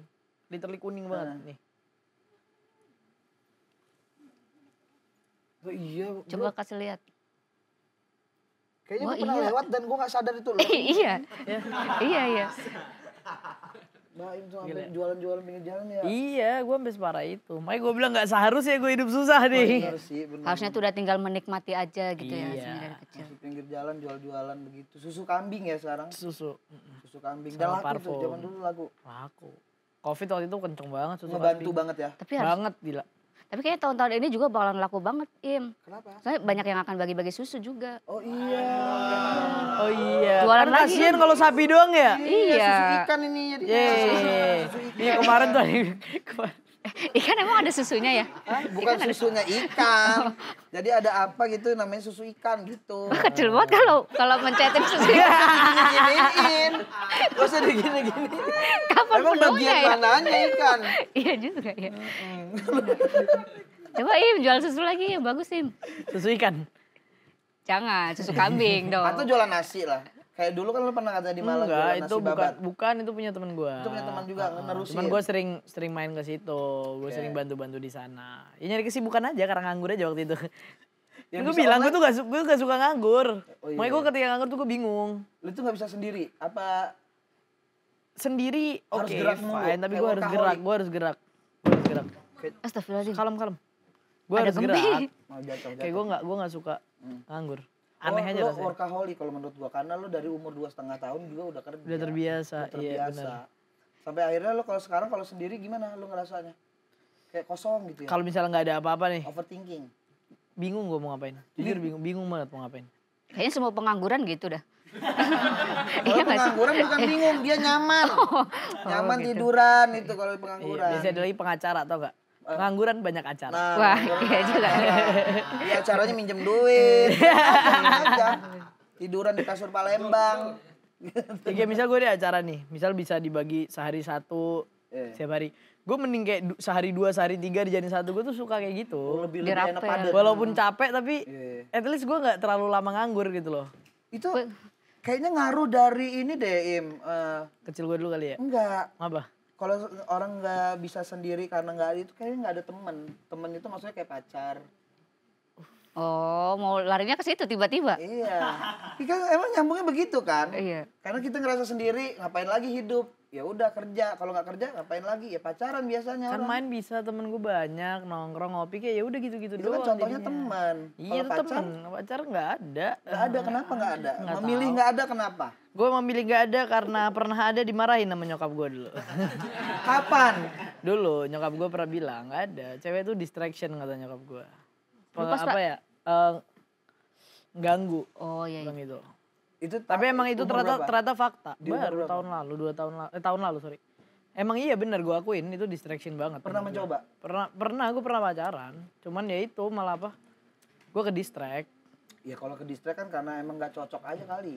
Literally kuning banget nih. Oh, iya. Coba kasih lihat. Kayaknya Wah, gue pernah iya. lewat dan gue gak sadar itu loh. Iya. Iya. Baim tuh sampai jualan-jualan pinggir jalan ya. Iya, gue sampai separah itu. Makanya gue bilang gak seharusnya gue hidup susah nih. Bener sih, bener. Harusnya tuh udah tinggal menikmati aja gitu ya Iya. sebenarnya dari kecil. Masih pinggir jalan jual-jualan begitu. Susu kambing ya sekarang. Susu. Susu kambing. Sama Dan laku parfum. tuh, zaman dulu laku. Laku. Covid waktu itu kenceng banget susu Ngebantu kambing. banget ya. Tapi harus, Banget gila. tapi kayaknya tahun-tahun ini juga bakalan laku banget, Im. Kenapa? Soalnya banyak yang akan bagi-bagi susu juga. Oh iya. Oh iya. Jualan Kan lagi. kasihan kalau sapi doang ya. Iya. Susu ikan ini jadi. Yeay. Iya kemarin tuh kemarin. Ikan emang ada susunya ya? Hah? Bukan susunya ikan. Jadi ada apa gitu namanya susu ikan gitu. Kecil banget kalau mencetin susu. Gini-giniin. Gak usah digini-gini. Kapan Emang penuhnya bagian ya? mananya ikan? Iya juga ya. Coba Im jual susu lagi ya bagus Im. Susu ikan. Jangan susu kambing dong. Atau jualan nasi lah. Kayak dulu kan lu pernah katanya di Malang Enggak, jualan itu nasi babat. bukan itu punya teman gua. Itu punya teman juga nerusin. Cuman gue sering main ke situ, gue sering bantu-bantu di sana. Ya nyari kesibukan aja karena nganggur aja waktu itu. Yang Gue bisa bilang online- gue gak suka nganggur. Oh, iya. Makanya gue ketika nganggur tuh gue bingung. Lu tuh gak bisa sendiri. Apa Sendiri Harus oke gerak mulu, fine, tapi kayak gue harus workaholic. gerak, gue harus gerak. Gue harus gerak. Astagfirullahaladzim. Kalem. Gue Ada harus gempi. gerak. mau jatuh? Kayak gue gak suka nganggur. Aneh aja Lu rasanya. workaholic kalau menurut gua karena lu dari umur 2,5 tahun juga udah kerja. Udah terbiasa, Udah iya terbiasa. benar. Sampai akhirnya lu kalau sekarang kalau sendiri gimana lu ngerasanya? Kayak kosong gitu ya. Kalau misalnya nggak ada apa-apa nih, Overthinking. bingung gue mau ngapain. Jujur bingung banget mau ngapain. Kayaknya semua pengangguran gitu dah. Kalau pengangguran bukan bingung, dia nyaman. Nyaman tiduran itu kalau Iya, pengangguran. biasanya ada lagi pengacara tau gak? Pengangguran banyak acara. Nah, Wah iya juga ya. dia acaranya minjem duit. aja. Tiduran di kasur Palembang. Ya, kayak misal gue ada acara nih, misal bisa dibagi sehari satu, setiap hari. Gue mending kayak sehari dua, sehari tiga dijadiin satu, gue tuh suka kayak gitu. Lebih Biar enak apa ya? padat. Walaupun capek tapi Iya. at least gue gak terlalu lama nganggur gitu loh. Itu kayaknya ngaruh dari ini deh Im. Kecil gue dulu kali ya. Enggak. Apa? Kalau orang nggak bisa sendiri karena nggak itu kayaknya nggak ada temen. Temen itu maksudnya kayak pacar. Oh mau larinya ke situ tiba-tiba. Iya. Kan emang nyambungnya begitu kan? Iya. Karena kita ngerasa sendiri, ngapain lagi hidup? Ya udah kerja. Kalau nggak kerja ngapain lagi? Ya pacaran biasanya Kan orang. main bisa, temen gue banyak, nongkrong, ngopi kayak ya udah gitu-gitu Itu doang. kan contohnya jadinya. teman. Iya Kalau itu pacar temen, pacar nggak ada. nggak ada. Kenapa nggak ada? Nggak Memilih tahu. nggak ada kenapa? Gue memilih gak ada karena pernah ada dimarahin sama nyokap gue dulu. Kapan? Dulu nyokap gue pernah bilang gak ada, cewek itu distraction kata nyokap gue. Lepas, Apa ya? Ganggu. Oh iya. Bilang gitu. Itu Tapi emang itu umur berapa? ternyata fakta. Di umur Baru berapa? tahun lalu, 2 tahun lalu, tahun lalu sorry. Emang iya bener gue akuin itu distraction banget. Pernah mencoba? Gue pernah pacaran. Cuman ya itu malah apa? Gue ke distract. Ya kalau ke distract kan karena emang gak cocok aja kali.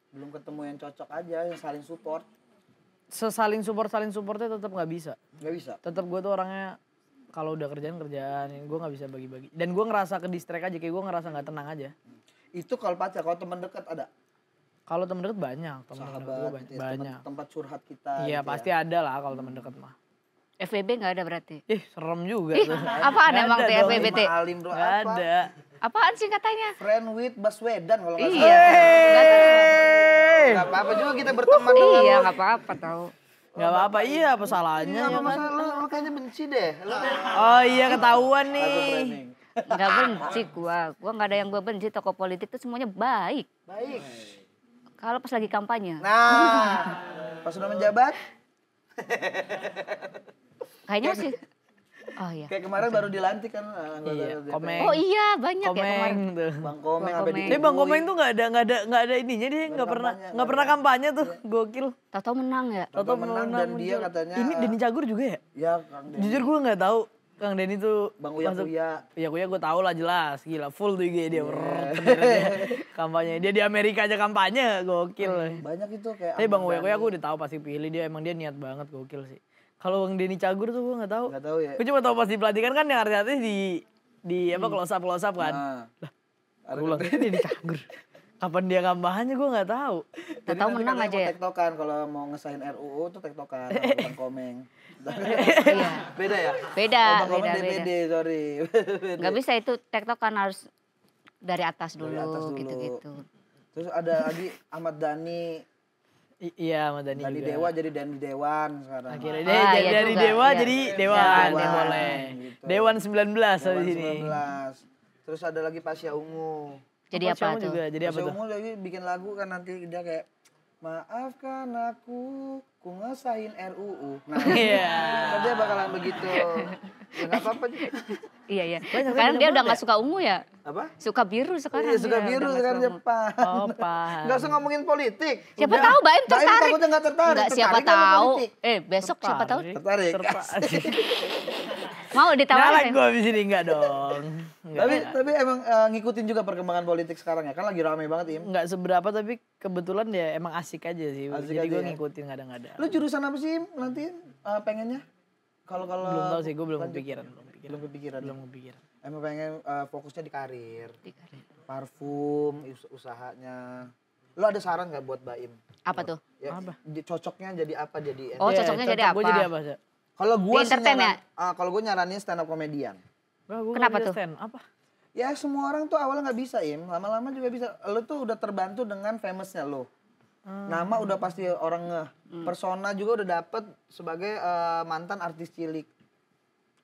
Belum ketemu yang cocok aja, yang saling support. Saling supportnya tetap nggak bisa. Gak bisa? Tetap gue tuh orangnya kalau udah kerjaan, gue nggak bisa bagi-bagi. Dan gue ngerasa ke distract aja, kayak gue ngerasa nggak tenang aja. Itu kalau pacar, kalau teman dekat ada? Kalau temen deket banyak, temen deket gue Sahabat, gitu ya, banyak. tempat curhat kita. Iya gitu pasti ya. ada lah kalau temen deket mah. FWB nggak ada berarti? Ih serem juga Ih, tuh. apaan Nggak emang ada tuh dong. FWB? BT? Alim bro, Nggak apa? ada. Apaan sih katanya? Friend with Baswedan kalau nggak Iya. salah. Gak apa-apa juga kita berteman dengan Iya, lu. nggak apa-apa tahu. Gak apa-apa, iya apa salahnya Iya, ya apa kan? masalah lu kayaknya benci deh. Lu Oh iya ketahuan satu nih. framing. Nggak benci gua nggak ada yang gua benci. Tokoh politik tuh semuanya baik. Baik. Kalau pas lagi kampanye, Nah, pas sudah menjabat, kayaknya sih. Oh iya. kayak kemarin baru dilantik kan anggota Iya, DPR. Komeng. Oh iya banyak ya kemarin. Komeng tuh. Bang Komeng Bang sampai Komeng. Tapi Bang Komeng tuh nggak ada ininya dia nggak pernah kampanye tuh, gokil. Tahu-tahu menang ya. Toto menang dan dia katanya Ini Denny Cagur juga ya? ya Kang Denny. Jujur gue nggak tahu Kang Denny tuh Bang Uya masuk- Kuya. Iya gue tahu lah jelas, gila full tuh IG dia. Dia kampanye, dia di Amerika aja kampanye, gokil. Banyak itu kayak Tapi Bang Ahmad Uya Kuya Dhani. aku udah tahu pasti pilih dia, emang dia niat banget, gokil sih. Kalau Bang Denny Cagur tuh gue nggak tahu. Nggak tahu ya. Gue cuma tahu pas dipelantikan kan yang artis-artis di apa close up kan. Nah, Gue bilang ini Denny Cagur. Kapan dia kampanye gue nggak tahu. jadi Tahu nanti menang katanya aja mau ya? tektokan kalau mau ngesahin RUU tuh tektokan sama Bang Komeng. Iya. Beda ya? Beda, Oh, Bang Komeng beda, DPD, sorry. Nggak bisa itu tektokan harus dari atas dulu, Dari atas dulu. gitu-gitu. Terus ada lagi Ahmad Dhani, Iya sama Dani Dhani juga. Dewa jadi Dhani Dewan sekarang. Akhirnya Ah, dia iya dari juga, Dewa iya. jadi Dewan, Dewan, ya boleh. gitu. Dewan 19 Dewan di sini. 19. Terus ada lagi Pasya Ungu. Jadi Pasya apa Ungu tuh? juga, jadi apa Pasya tuh? Ungu lagi bikin lagu kan nanti dia kayak maafkan aku, ku ngesahin RUU. Nah, Iya. kan dia bakalan begitu. Ya nggak apa-apa juga. Iya, iya. Banyak Sekarang dia banget udah ya? nggak suka ungu ya? Apa? Suka biru sekarang. Iya, suka dia, biru udah nggak sekarang suka dia ungu. pan. Oh paham. Gak usah ngomongin politik. Siapa tahu Mbak Em tertarik. takutnya nggak tertarik. Nggak, siapa Tertarik nggak sama tahu. politik? Besok siapa tahu Tertarik. mau Nyalek ditawarin. gue abis ini enggak dong. Tapi emang ngikutin juga perkembangan politik sekarang ya. Kan lagi rame banget, Im. Enggak seberapa tapi kebetulan dia emang asik aja sih. Asik Jadi aja gue ya? ngikutin kadang-kadang. Lu jurusan apa sih, Im, nanti pengennya? Kalau Belum tahu sih, gue belum lanjut. kepikiran. Belum kepikiran. Belum kepikiran. Emang pengen fokusnya di karir, parfum, usahanya. Lu ada saran nggak buat Baim? Apa tuh? Ya, Apa? Cocoknya jadi apa jadi? Oh, cocoknya jadi Gue apa? jadi apa sih? Kalau gua Di sih entertain nyaran, kalau gua nyaranin stand up comedian. Kenapa tuh? Apa? Ya semua orang tuh awalnya nggak bisa, Im. Lama-lama juga bisa. Lu tuh udah terbantu dengan famousnya lo. Nama udah pasti orang ngeh. Persona juga udah dapet sebagai mantan artis cilik.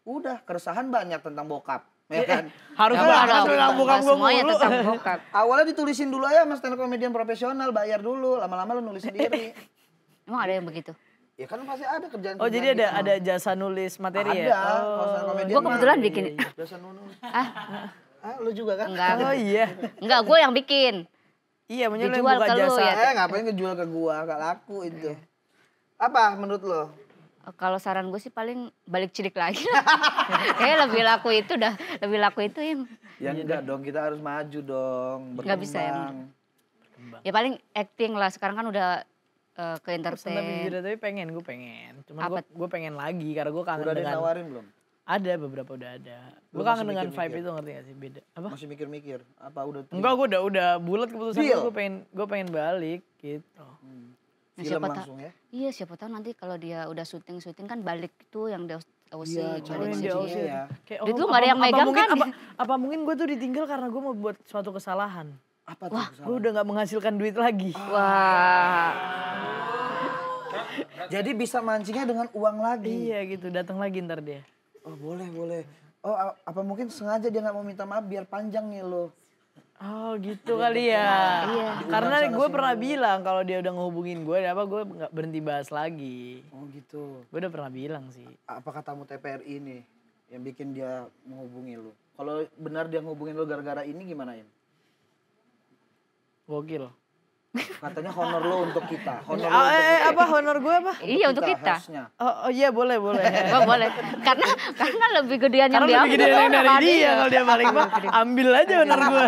Udah, keresahan banyak tentang bokap. Ya kan? Harus Nggak banget ada, tentang bokap nggak gue semuanya mulu. tentang bokap. Awalnya ditulisin dulu aja sama stand up comedian profesional, bayar dulu. Lama-lama lu nulis sendiri. Emang ada yang begitu? Ya kan pasti ada kerjaan. Oh jadi ada jasa nulis materi Ada. ya? Kalau stand up comedian Gua kebetulan mah- bikin. Biasa nulis. Lu juga kan? Enggak. Oh iya. Enggak, gue yang bikin. Iya, maksudnya lu yang Dijual buka ke lu jasa. ya? Ngapain ngejual ke gua? Gak laku itu. Apa menurut lo? Kalau saran gue sih paling balik cilik lagi. Kayaknya lebih laku itu Im. Ya enggak dong, kita harus maju dong. Nggak bisa ya, berkembang. Ya paling acting lah. Sekarang kan udah ke Stand up entertain. jujur tapi gue pengen. Cuman Apa? gue pengen lagi karena gue kangen Udah ada yang dengan nawarin belum? ada beberapa udah ada. Gue Lu kangen masih dengan mikir-mikir? vibe itu ngerti gak sih beda. Apa? Masih mikir-mikir. Apa udah terima? Enggak, gue udah bulat keputusan Deal. gue pengen balik gitu. Nah, Film siapa langsung ya? Iya siapa tahu nanti kalau dia udah syuting kan balik itu yang dia Aussie. Iya, balik cari yang sini. dia sini Aussie ya. Kayak, Duit lu nggak ada yang megang mungkin, kan? Apa mungkin gue tuh ditinggal karena gue mau buat suatu kesalahan. Apa tuh? kesalahan? Gue udah gak menghasilkan duit lagi. Wah. Jadi bisa mancingnya dengan uang lagi. Iya gitu, datang lagi ntar dia. Oh boleh. Oh apa mungkin sengaja dia nggak mau minta maaf biar panjang nih lo. Oh gitu kali ya. Iya. Karena Diundang gue sana pernah sini. bilang kalau dia udah ngehubungin gue, gue nggak berhenti bahas lagi. Oh gitu. Gue udah pernah bilang sih. Apa katamu TPRI nih yang bikin dia menghubungi lo? Kalau benar dia ngehubungin lo gara-gara ini gimana ya? Gokil. Katanya honor lo untuk kita. Honor lo Ah, untuk kita. apa honor gue apa? Iya untuk kita. hostnya. Oh iya boleh. Oh, boleh. Karena lebih gedean yang Karena lebih diambil. gede yang dari kan? dia kalau dia paling mah ambil aja honor gue.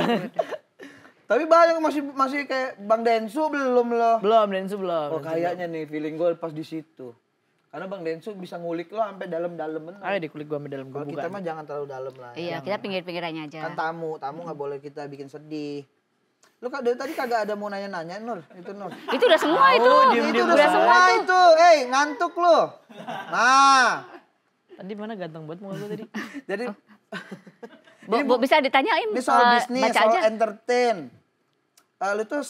Tapi banyak masih kayak Bang Densu belum lo. Belum Densu belum. Oh kayaknya nih feeling gue pas di situ. Karena Bang Densu bisa ngulik lo sampai dalam-dalam bener. Ayo dikulik gue sampai dalam gue Kalau kita mah jangan terlalu dalam lah. Iya, kita pinggir-pinggirannya aja. Kan tamu nggak boleh kita bikin sedih. Lu dari tadi kagak ada mau nanya-nanya Nur, itu Nur. Itu udah semua itu. Itu udah semua itu. Ngantuk lu. Nah, Tadi mana ganteng banget muka gue tadi. jadi Bisa ditanyain. ini soal bisnis, baca soal aja. entertain. Lu tuh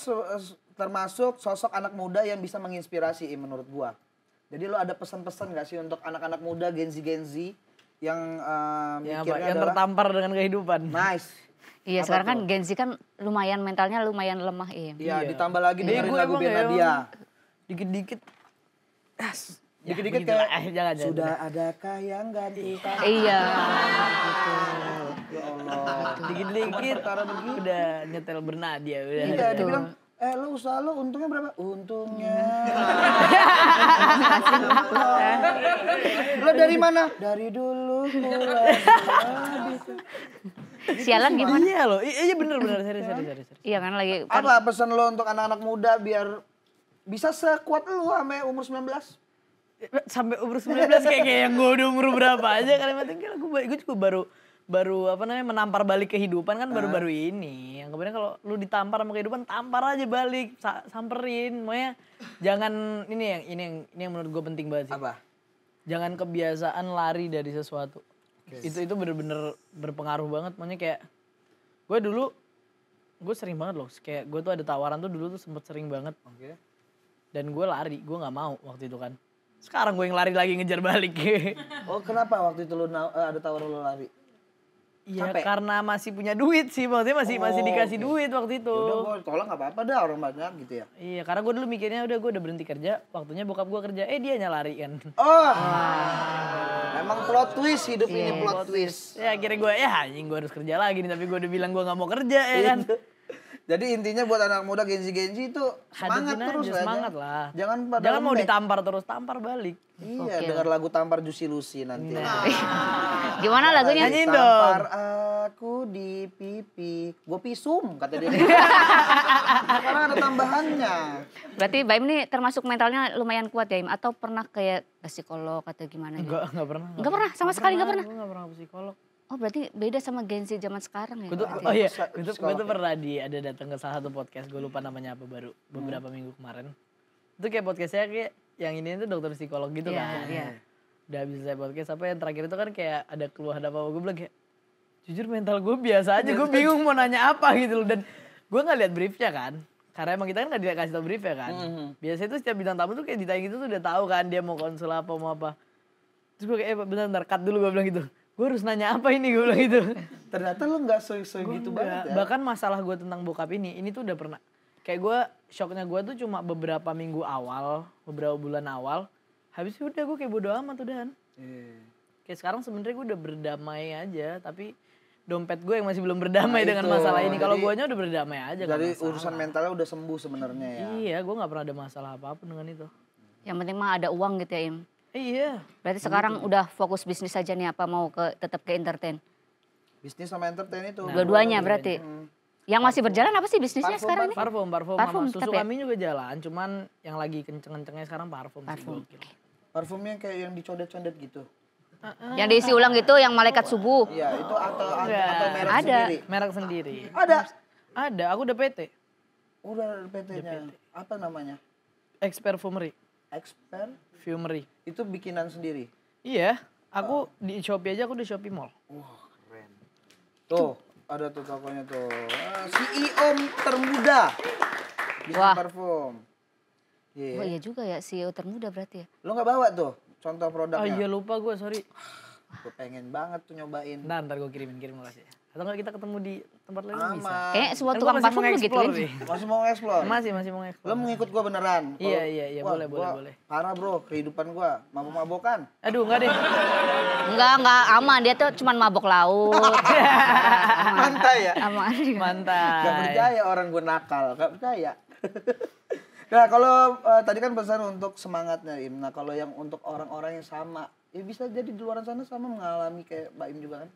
termasuk sosok anak muda yang bisa menginspirasi menurut gua. Jadi lu ada pesan-pesan gak sih untuk anak-anak muda Gen Z yang Yang mikirnya yang adalah tertampar dengan kehidupan. nice. Iya, Apa sekarang tuh? kan Gen Z kan lumayan mentalnya lumayan lemah, Im. Iya, ditambah lagi dengerin Gue lagu emang Bena ya, dia. Dikit-dikit. Dikit-dikit begitulah. kayak Jangan. sudah adakah yang gantikan? Iya. Ya Allah. Dikit-dikit Perkara begini. udah nyetel bernadia udah. Iya, dibilang, lu usaha lu untungnya berapa? Untungnya. Lo dari mana? Dari dulu mulai. Sialan gimana? Iya loh, iya bener serius. Iya kan lagi kan Apa pesan lo untuk anak-anak muda biar bisa sekuat lu sampai umur 19? Sampai umur 19 kayak yang gue udah umur berapa aja kalimatnya kan gue juga baru apa namanya menampar balik kehidupan kan baru-baru ini. Yang kemudian kalau lu ditampar sama kehidupan tampar aja balik, samperin. Makanya jangan ini yang menurut gue penting banget sih. Apa? Jangan kebiasaan lari dari sesuatu. Itu bener-bener berpengaruh banget. Makanya kayak gue sering banget loh. Kayak gue tuh ada tawaran tuh dulu tuh sempet sering banget. Oke. Dan gue lari, gue nggak mau waktu itu kan. Sekarang gue yang lari lagi ngejar balik. Oh, kenapa waktu itu lu ada tawaran lu lari? Iya Capek? karena masih punya duit sih, maksudnya masih dikasih oke. duit waktu itu. Udah gue tolong gak apa-apa dah orang banyak gitu ya. Iya karena gue dulu mikirnya udah gue udah berhenti kerja, waktunya bokap gue kerja, dia lari kan. Oh, emang plot twist hidup ini plot twist. Ya akhirnya gue anjing gue harus kerja lagi nih, tapi gue udah bilang gue gak mau kerja ya kan. Jadi intinya buat anak muda Gen Z itu semangat Hadapin terus aja, lah. semangat lah. Jangan mau lembek. ditampar terus, tampar balik. Iya, dengar lagu Tampar Juicy Lucy nanti. gimana lagunya? Nyanyiin Tampar aku di pipi, gue pisum kata dia. Sekarang ada tambahannya. Berarti Baim ini termasuk mentalnya lumayan kuat ya, Im? Atau pernah kayak ke psikolog atau gimana gitu? Enggak pernah. Enggak pernah, sama sekali enggak pernah. Gue gak pernah ke psikolog. Oh berarti beda sama Gen Z zaman sekarang ya? Gue tuh, berarti? gue tuh pernah ada datang ke salah satu podcast, gue lupa namanya apa beberapa minggu kemarin. Itu kayak podcastnya kayak yang ini tuh dokter psikolog gitu Iya, kan. iya. Udah habis saya podcast apa yang terakhir itu kan kayak ada keluhan apa gue bilang kayak jujur mental gue biasa aja, gue bingung mau nanya apa gitu loh. Dan gue gak lihat briefnya kan. Karena emang kita kan gak dikasih tau briefnya kan. Biasanya tuh setiap bintang tamu tuh kayak ditanya gitu tuh udah tahu kan dia mau konsul apa mau apa. Terus gue kayak bentar cut dulu gue bilang gitu. Gue harus nanya apa ini gue bilang gitu. Ternyata lu gak gitu banget ya. Bahkan masalah gue tentang bokap ini tuh udah pernah. Kayak gue, shocknya gue tuh cuma beberapa minggu awal, beberapa bulan awal. Habis itu udah gue kayak bodo amat udahan. Kayak sekarang sebenarnya gue udah berdamai aja, tapi dompet gue yang masih belum berdamai dengan itu. masalah ini. Kalau Jadi, guanya udah berdamai aja. Dari nggak masalah. urusan mentalnya udah sembuh sebenarnya ya. Iya, gue gak pernah ada masalah apapun dengan itu. Yang penting mah ada uang gitu ya, Im? Iya. Berarti sekarang udah fokus bisnis aja nih, apa mau tetap ke entertain? Bisnis sama entertain itu. Dua-duanya berarti? Yang masih berjalan apa sih bisnisnya sekarang ini? Parfum Parfum sama susu tetap ya? kami juga jalan, cuman yang lagi kenceng-kencengnya sekarang parfum. Parfum. Sih, gokil. Parfumnya kayak yang dicodet-codet gitu. Yang diisi ulang gitu, yang malaikat subuh. Iya, itu atau merek Ada. sendiri. Merek sendiri. Ada. Aku udah PT. Udah ada PT-nya. Apa namanya? Ex Perfumery. Expert. Fumery. Itu bikinan sendiri. Iya, aku di Shopee aja, aku di Shopee Mall. Wah, keren. Tuh, ada tuh tokonya tuh. CEO termuda. Bisnis Wah. parfum. Iya. Oh iya juga ya, CEO termuda berarti ya. Lo gak bawa tuh contoh Oh produknya? iya lupa gue, sorry. Gue pengen banget tuh nyobain. Ntar gue kirim makasih. Atau enggak kita ketemu di tempat lain bisa. Aman. Kayaknya semua Kan gua tukang masih parfum mau lu explore gituin. nih. Masih mau explore? Masih mau Lo explore. mau ngikut gue beneran? Iya, Wah, boleh. gua parah bro, kehidupan gue. Mabok-mabokan. Aduh enggak deh. Enggak aman, dia tuh cuman mabok laut. Mantai ya? Aman. Mantap. Gak percaya orang gue nakal, gak percaya. Nah kalau tadi kan pesan untuk semangatnya Im. Nah kalau yang untuk orang-orang yang sama, ya bisa jadi di luar sana sama mengalami kayak Mbak Im juga kan?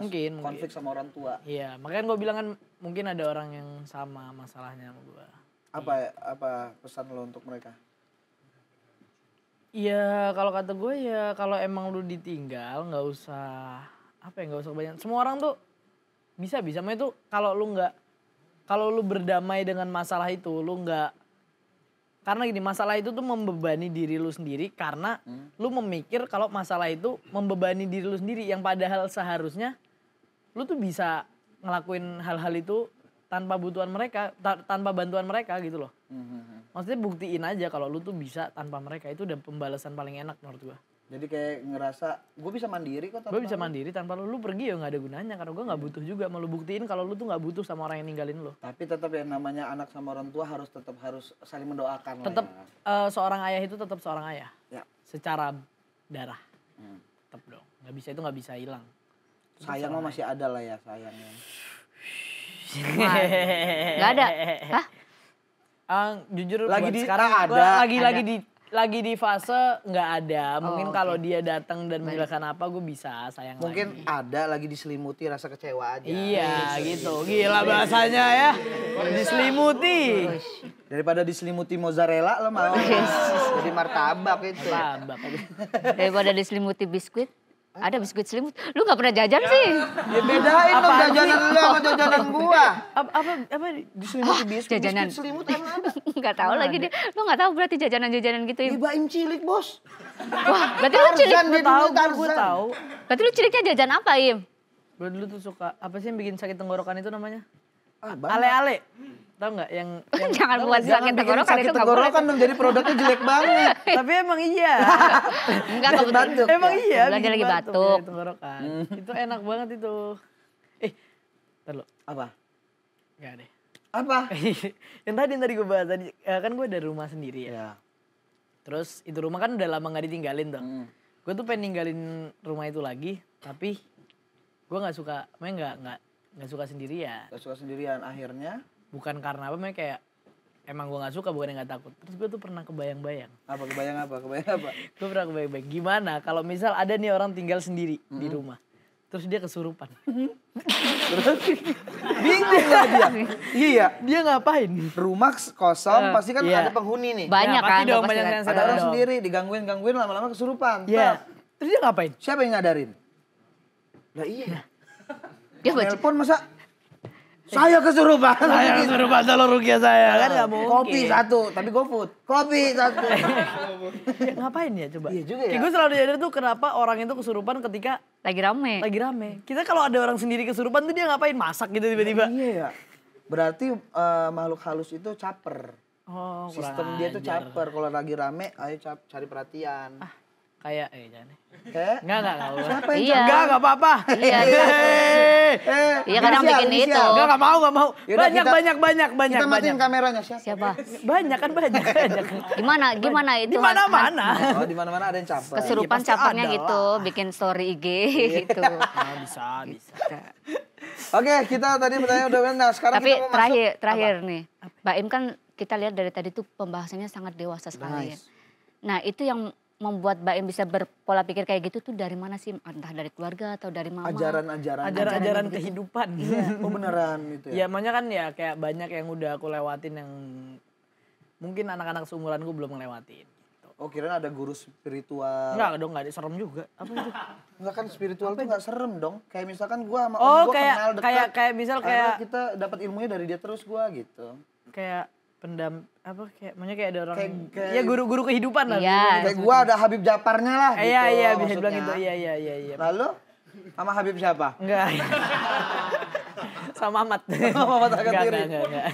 Mungkin. Konflik sama orang tua. Iya, makanya gue bilang kan mungkin ada orang yang sama masalahnya sama gue. Apa pesan lo untuk mereka? Iya, kalau kata gue ya kalau emang lu ditinggal nggak usah nggak usah kebanyakan. Semua orang tuh bisa makanya tuh kalau lu berdamai dengan masalah itu lu nggak, karena gini, masalah itu tuh membebani diri lu sendiri karena lu memikir kalau masalah itu membebani diri lu sendiri yang padahal seharusnya lu tuh bisa ngelakuin hal-hal itu tanpa tanpa bantuan mereka gitu loh. Maksudnya buktiin aja kalau lu tuh bisa tanpa mereka, itu udah pembalasan paling enak menurut gua. Jadi kayak ngerasa gue bisa mandiri kok. Gue bisa mandiri tanpa lu pergi ya nggak ada gunanya karena gue nggak butuh juga. Mau lu buktiin kalau lu tuh nggak butuh sama orang yang ninggalin lu. Tapi tetap yang namanya anak sama orang tua harus saling mendoakan. Tetap lah ya. Seorang ayah itu tetap seorang ayah. Ya. Secara darah. Tetap dong. Itu nggak bisa hilang. Sayang mah masih ada lah ya sayangnya. Nggak ada. Hah? Jujur Lagi buat di- sekarang ada. lagi di fase nggak ada. Mungkin kalau dia datang dan menjelaskan apa gue bisa sayang Mungkin lagi. ada lagi diselimuti rasa kecewa aja. Iya gitu. Gila bahasanya ya. Diselimuti. Daripada diselimuti mozzarella lo mau. Jadi martabak itu. Babak. Daripada diselimuti biskuit. Ada biskuit selimut. Lu nggak pernah jajan sih? Ya bedain dong jajanan lu sama jajanan gua. Apa Diselimuti biskuit, Jajanan. biskuit selimut emang ada. Nggak tahu lagi dia. Lu nggak tahu berarti jajanan-jajanan gitu. Im. Ibaim cilik bos. Wah, berarti lu cilik. Tarzan dia dulu gue Tarzan. tahu. Berarti lu ciliknya jajan apa, Im? Gue dulu tuh suka apa sih yang bikin sakit tenggorokan itu namanya? Ah, banyak. Ale-ale. Tahu nggak yang Jangan buat Jangan sakit bikin tenggorokan sakit itu nggak boleh. tenggorokan dong, jadi produknya jelek banget. tapi emang iya. Enggak kebetulan. Batuk. Emang iya. Kebetulan dia bikin lagi batuk. bikin tenggorokan. Itu enak banget itu. Ntar lo. Apa? Gak deh. Apa? yang tadi gue bahas tadi. Kan gue dari rumah sendiri ya. Ya. Terus itu rumah kan udah lama gak ditinggalin tuh. Gue tuh pengen ninggalin rumah itu lagi. Tapi gue gak suka. Maksudnya gak suka sendirian. Gak suka sendirian akhirnya. Bukan karena apa, maksudnya kayak emang gue gak suka, bukan yang gak takut. Terus gue tuh pernah kebayang-bayang. Kebayang apa? Gue pernah kebayang-bayang. Gimana kalau misal ada nih orang tinggal sendiri di rumah. Terus dia kesurupan. Bingung lah dia. Iya. Dia ngapain? Rumah kosong pasti kan iya. ada penghuni nih. Banyak Ya, pasti kan. dong, pasti banyak kan. yang Ada sadar orang dong. sendiri digangguin lama-lama kesurupan. Iya. Tab. Terus dia ngapain? Siapa yang ngadarin? Lah iya. Dia baca. Telepon masa saya kesurupan. Saya kesurupan sama Rukia saya. Kan gak mungkin. Kopi satu, tapi GoFood. Kopi satu. Ya, ngapain ya coba? Iya juga ya. Kayak gue selalu nyadar tuh kenapa orang itu kesurupan ketika Lagi rame. lagi rame. Kita kalau ada orang sendiri kesurupan tuh dia ngapain? Masak gitu tiba-tiba. Iya ya. Berarti makhluk halus itu caper. Oh, kurang Sistem dia tuh ajar. caper. Kalau lagi rame, ayo cari perhatian. Kayak jangan deh. Kayak Enggak. siapa yang Iya. Enggak apa-apa. Iya. Iya kadang inisial, bikin itu. inisial. Enggak mau. Yaudah, Banyak. Kita matiin kameranya siapa? Siapa? Banyak. Gimana itu? Di mana-mana. Oh, di mana-mana ada yang caper. Kesurupan Iya, pasti capernya ada gitu, bikin story IG gitu. Nah, bisa. Oke, kita tadi bertanya udah benar. Sekarang Tapi kita mau masuk. terakhir nih, Mbak Im kan kita lihat dari tadi tuh pembahasannya sangat dewasa sekali ya. Nice. Nah itu yang membuat Mbak Im bisa berpola pikir kayak gitu tuh dari mana sih? Entah dari keluarga atau dari mama? Ajaran-ajaran kehidupan. Oh beneran itu ya? Ya makanya kan ya kayak banyak yang udah aku lewatin yang mungkin anak-anak seumuran gue belum ngelewatin. Oh kirain ada guru spiritual. Enggak dong, enggak ada, serem juga. Apa itu? Enggak kan spiritual tuh enggak serem dong. Kayak misalkan gua sama Oh, om gua kenal dekat. kayak misal Akhirnya kayak kita dapat ilmunya dari dia terus gua gitu. kayak maksudnya kayak ada orang Kayak- ya guru-guru kehidupan lah. Iya. Kayak gua ada Habib Japarnya lah gitu. Iya, bisa maksudnya. bilang gitu. Iya. Lalu sama Habib siapa? Enggak. Sama Ahmad. Sama Ahmad Al-Khatiri. Enggak.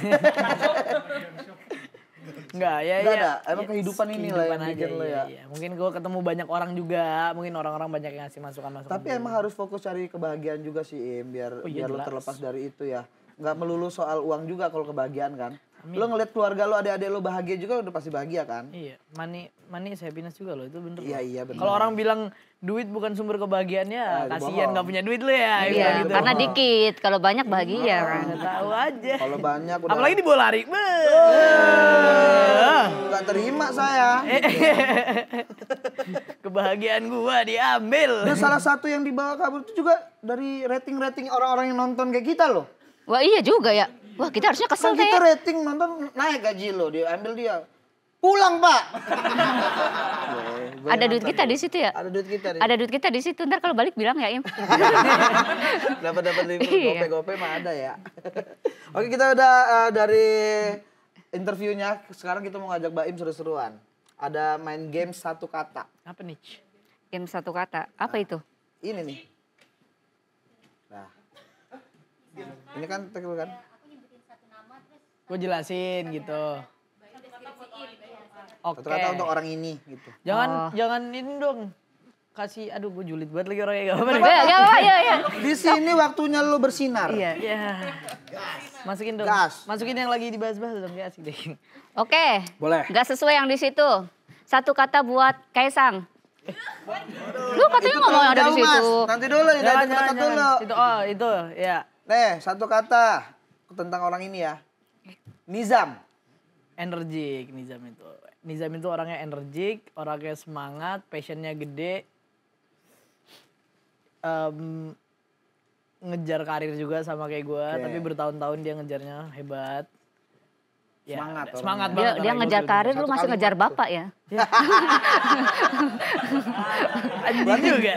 Enggak, ya. Enggak ada. Emang kehidupan ini lah yang kehidupan bikin aja, lo ya. iya. Mungkin gue ketemu banyak orang juga, mungkin orang-orang banyak yang ngasih masukan-masukan. Tapi emang harus fokus cari kebahagiaan juga sih Im, biar Oh, iya, biar lo jelas. terlepas dari itu ya. Nggak melulu soal uang juga kalau kebahagiaan kan. Lo ngeliat keluarga lo, adik-adik lo bahagia juga udah pasti bahagia kan? Iya, money is happiness juga loh, itu bener. Iya bener. Kalau orang bilang duit bukan sumber kebahagiaan ya, kasihan bohong. nggak punya duit lo ya. Iya, gitu. karena dikit. Kalau banyak bahagia kan. Nggak tahu aja. Kalau banyak udah Apalagi di bola lari. nggak terima saya. Kebahagiaan gua diambil. Nah, salah satu yang dibawa kabur itu juga dari rating-rating orang-orang yang nonton kayak kita loh. Wah iya juga ya. Wah kita harusnya kesel Kan kita ya. rating nonton naik gaji lo, dia ambil dia. Pulang pak. Ada duit kita di situ ya. Ada duit kita. Ada duit kita di situ. Ntar kalau balik bilang ya Im. Dapat Iya. gope mah ada ya. Oke kita udah dari interviewnya. Sekarang kita mau ngajak Mbak Im seru-seruan. Ada main game satu kata. Apa nih? Game satu kata. Apa itu? Ini nih. Nah. Ini kan tekel kan? Gue jelasin gitu. Oke. Satu kata untuk orang ini gitu. Jangan ini dong. Kasih, aduh gue julid banget lagi orangnya. Gak apa-apa. Ya. Di sini waktunya lo bersinar. Iya. Ya. Masukin dong. Gas. Masukin yang lagi dibahas-bahas dong, kayak asik deh. Oke. Boleh. Gak sesuai yang di situ. Satu kata buat Kaisang. Lu katanya nggak mau ada di situ. Mas. Nanti dulu, Jangan. dekat dulu. Itu, ya. Nih, satu kata tentang orang ini ya. Nizam. Energik Nizam itu. Nizam itu orangnya energik, orangnya semangat, passionnya gede. Ngejar karir juga sama kayak gue, tapi bertahun-tahun dia ngejarnya hebat. Ya, Semangat banget. Dia ngejar karir, lu masih ngejar bapak ya? Anjing juga.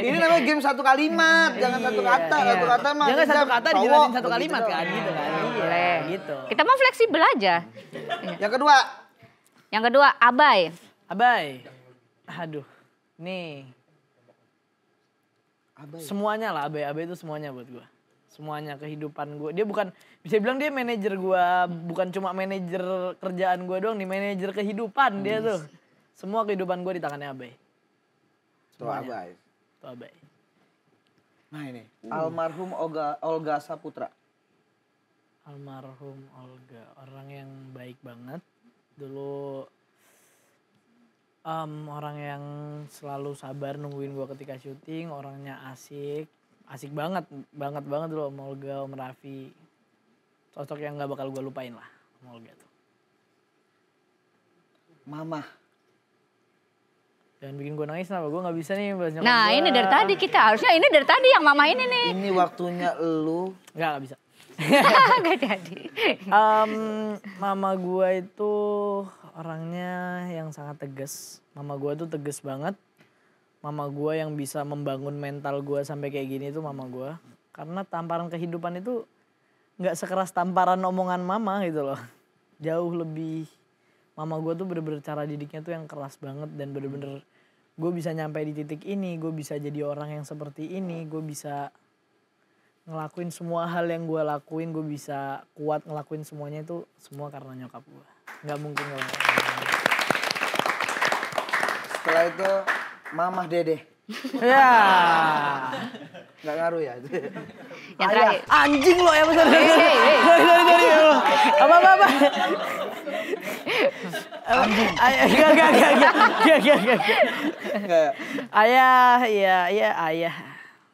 Ini namanya game satu kalimat, jangan satu kata. Iya. Satu kata mah. Jangan satu kata cowok, dijelasin satu begitu kalimat doang. kan, gitu kan. Boleh. Gitu. Kita mau fleksibel aja. Yang kedua, Yang kedua, abai. Abai. Aduh. Nih. Abai. Semuanya lah, abai itu semuanya buat gue. Semuanya kehidupan gue. Dia bukan, bisa bilang dia manajer gue, bukan cuma manajer kerjaan gue doang nih, manajer kehidupan dia tuh. Semua kehidupan gue di tangannya Abai. Tuh Abai. Tuh Abai. Nah ini, almarhum Olga Saputra. Almarhum Olga, orang yang baik banget. Dulu orang yang selalu sabar nungguin gue ketika syuting, orangnya asik banget dulu sama Olga, Om Raffi. Sosok yang gak bakal gue lupain lah sama Olga tuh. Mama. Jangan bikin gue nangis, kenapa gue gak bisa nih bahas nyokap Nah gua. ini dari tadi kita, harusnya ini dari tadi yang mama ini nih. Ini waktunya lu. Gak bisa. Gak jadi. Mama gue itu orangnya yang sangat tegas. Mama gue tuh tegas banget. Mama gue yang bisa membangun mental gue sampai kayak gini tuh mama gue. Karena tamparan kehidupan itu gak sekeras tamparan omongan mama gitu loh. Jauh lebih, mama gue tuh bener-bener cara didiknya tuh yang keras banget. Dan bener-bener gue bisa nyampe di titik ini, gue bisa jadi orang yang seperti ini, gue bisa ngelakuin semua hal yang gue lakuin, gue bisa kuat ngelakuin semuanya itu semua karena nyokap gue. Gak mungkin kalau Setelah itu Mamah Dede. ya. Gak ngaruh ya? Yang terakhir. Anjing lo ya bener. Hey. Sorry. Apa. Anjing. Enggak. Ayah, iya ayah.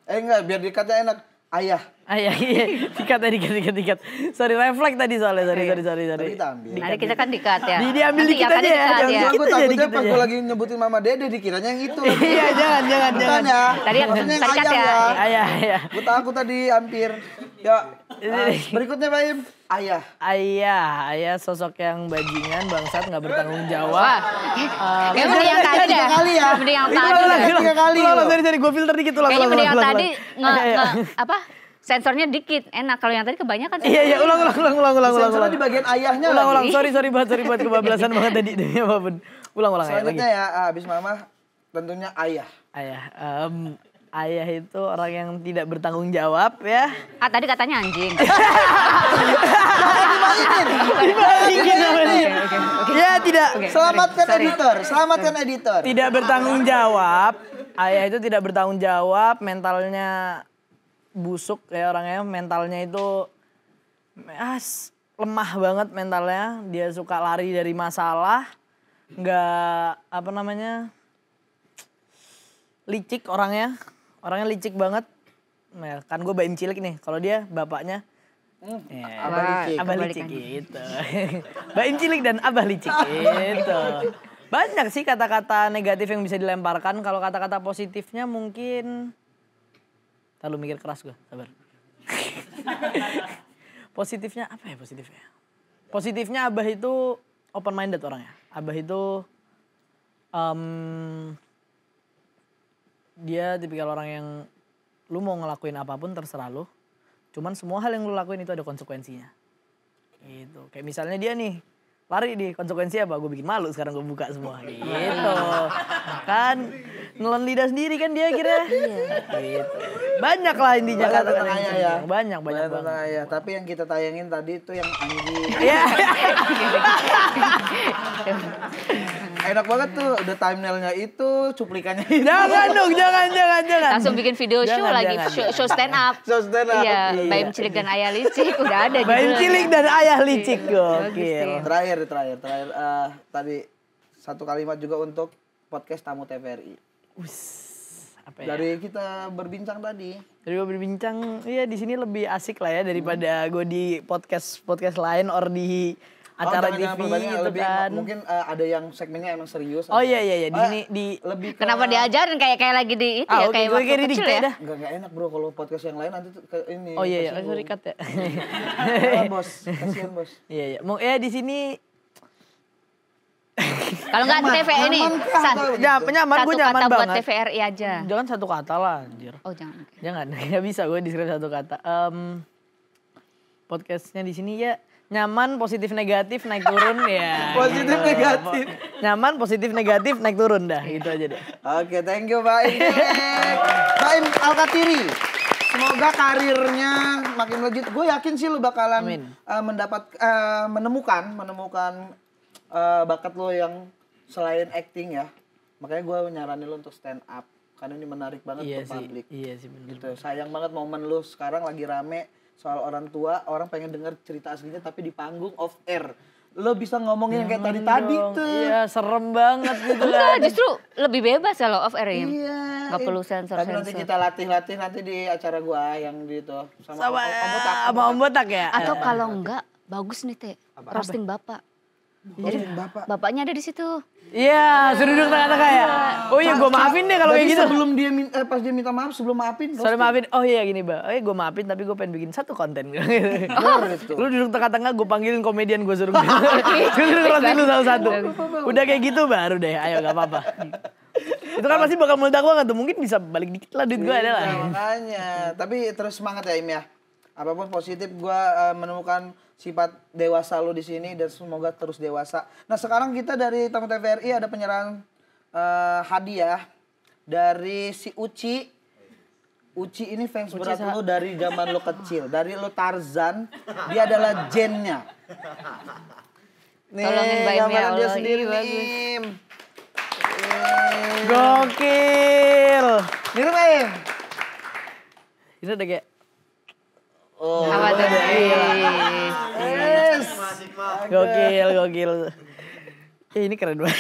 Enggak, biar dikatnya enak. Ayah. Ayah, iya. Dikat. Sorry, refleks tadi soalnya. Sorry. Tapi kita ambil. Nanti kita kan dikat ya. Diambil Nanti dikit kan aja ya, dikat jangan ya. Aku Gitu takutnya gitu pas aja. gue lagi nyebutin Mama Dede dikiranya yang itu. Iya, jangan. Bukan ya. Tadi yang Maksudnya yang dikat ya. ayah. Ayah. Gue takut tadi hampir. Ya. Berikutnya Pak Im. Ayah. Ayah sosok yang bajingan, bangsat, nggak bertanggung jawab. Wah. Kayaknya mending yang tadi deh. Tiga kali ya. Mending yang Itu tadi ulang, deh. tiga kali loh. Sorry, gue filter dikit ulang. Kayaknya mending yang ulang. tadi apa? Sensornya dikit, enak. Kalau yang tadi kebanyakan. Iya, ulang. Sensornya di bagian ayahnya Ulang. lagi. Sorry buat kebablasan banget tadi. Demi apapun. Ulang lagi. Selanjutnya ya, habis Mama tentunya ayah. Ayah itu orang yang tidak bertanggung jawab ya. Tadi katanya anjing. Dibalikin namanya. Ya tidak. Selamatkan Sorry. editor. Tidak bertanggung jawab. Ayah itu tidak bertanggung jawab, mentalnya busuk ya orangnya, mentalnya itu lemah banget mentalnya. Dia suka lari dari masalah. Nggak, apa namanya, licik orangnya. Orangnya licik banget. Nah, kan gue baim cilik nih. Kalau dia bapaknya. Ya, Abah licik gitu. Baim cilik dan Abah licik gitu. Banyak sih kata-kata negatif yang bisa dilemparkan. Kalau kata-kata positifnya mungkin... Ntar lu mikir keras gue, sabar. Positifnya apa ya positifnya? Positifnya Abah itu open minded orangnya. Abah itu... dia tipikal orang yang... Lu mau ngelakuin apapun terserah lu. Cuman semua hal yang lu lakuin itu ada konsekuensinya. Gitu. Kayak misalnya dia nih. Lari di konsekuensi apa? Gue bikin malu sekarang gue buka semua. Gitu. Kan nelen lidah sendiri kan dia akhirnya. Gitu. Banyak lah intinya kata-kata ya. Banyak banget. Ya. Tapi yang kita tayangin tadi itu yang anjing. Iya. Enak banget tuh, udah thumbnailnya itu, cuplikannya itu. Jangan dong, jangan. Langsung bikin video show lagi, show stand up. Show stand up. Iya, Baim Cilik dan Ayah Licik udah ada gitu. Baim Cilik dan Ayah Licik. Gokil. Terakhir. Tadi satu kalimat juga untuk podcast Tamu TVRI. Apa ya? Dari kita berbincang tadi. Dari gue berbincang, iya di sini lebih asik lah ya daripada gue di podcast lain or di acara TV gitu lebih, kan. Mungkin ada yang segmennya emang serius. Oh iya di sini di lebih ke, Kenapa diajarin kayak lagi di itu ya kayak waktu kecil ya? Enggak enak bro kalau podcast yang lain nanti ke ini. Oh iya sorry cut ya. Bos, kasihan bos. Iya. Mau di sini Kalau nggak TV ini nyaman gue nyaman kata buat banget. TVRI aja. Jangan satu kata lah anjir. Oh jangan. Jangan, nggak bisa gue deskripsi satu kata. Podcastnya di sini ya nyaman, positif, negatif, naik turun ya. Positif, gitu. negatif. Nyaman, positif, negatif, naik turun dah. Gitu aja deh. Oke, thank you Baim. Baim Alkatiri. Semoga karirnya makin melejit. Gue yakin sih lu bakalan menemukan bakat lo yang selain acting ya. Makanya gue nyaranin lo untuk stand up. Karena ini menarik banget untuk publik. Iya sih bener. Gitu. Sayang banget momen lu sekarang lagi rame soal orang tua, orang pengen denger cerita aslinya tapi di panggung off air. Lo bisa ngomongin kayak tadi tuh. Iya, serem banget gitu Enggak, kan. justru lebih bebas ya lo off air ya. Iya. Gak perlu sensor. Tapi nanti kita latih nanti di acara gua yang gitu Sama Om Botak ya. Atau kalau enggak, bagus nih Teh. Roasting bapak. Jadi bapaknya ada di situ. Iya, suruh duduk tengah-tengah ya. Oh iya, gue maafin deh kalau kayak gitu. Sebelum dia pas dia minta maaf, sebelum maafin. Soalnya maafin, oh iya gini Mbak, gue maafin tapi gue pengen bikin satu konten. Lu duduk tengah-tengah, gue panggilin komedian, gue suruh ngerosting lu satu-satu. Udah kayak gitu baru deh, ayo gak apa-apa. Itu kan pasti bakal meledak banget tuh, mungkin bisa balik dikit lah duit gue ada lah. Makanya, tapi terus semangat ya Im ya. Apapun positif gue menemukan sifat dewasa lo di sini dan semoga terus dewasa. Nah sekarang kita dari Tamu TVRI ada penyerahan hadiah dari si Uci. Uci ini fans berat lo dari zaman lo kecil, dari lo Tarzan, dia adalah Jennya. Nih, tolongin Mbak Im ya gambaran dia Allah, sendiri bagus. nih. Im. Gokil. Nih Im. Ini udah kayak Apa tuh? Yes. gokil. Ini keren banget.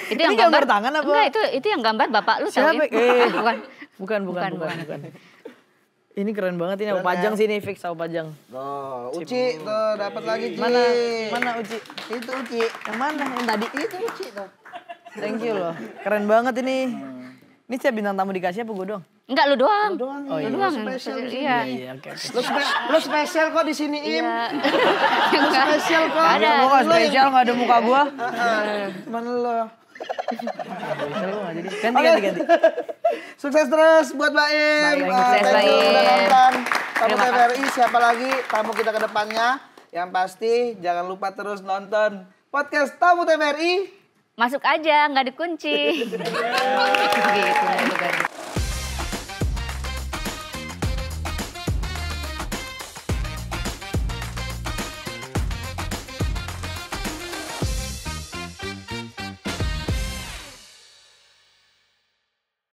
Itu yang Ini gambar tangan apa? Enggak, itu yang gambar bapak lu tahu Siapa? ya? Bukan. Ini keren banget ini. Aku pajang sini fix aku pajang. Tuh, Uci tuh dapat lagi Ci. Mana Uci? Itu Uci. Yang mana? Yang tadi? Itu Uci tuh. Thank you loh. Keren banget ini. Ini saya bintang tamu dikasih apa gue doang? Enggak, lu doang. Oh, Lu iya. doang. Spesial di sini. Iya. Iya, oke. Lu spesial kok di sini Im. Lu spesial kok. Ada. Gue gak spesial, gak ada muka gue. Mana lo? Ganti. Sukses terus buat Mbak Im. Sukses, Thank Mbak you udah Im. nonton Tamu Terima TVRI. Siapa lagi tamu kita ke depannya? Yang pasti jangan lupa terus nonton podcast Tamu TVRI. Masuk aja, nggak dikunci. Gitu.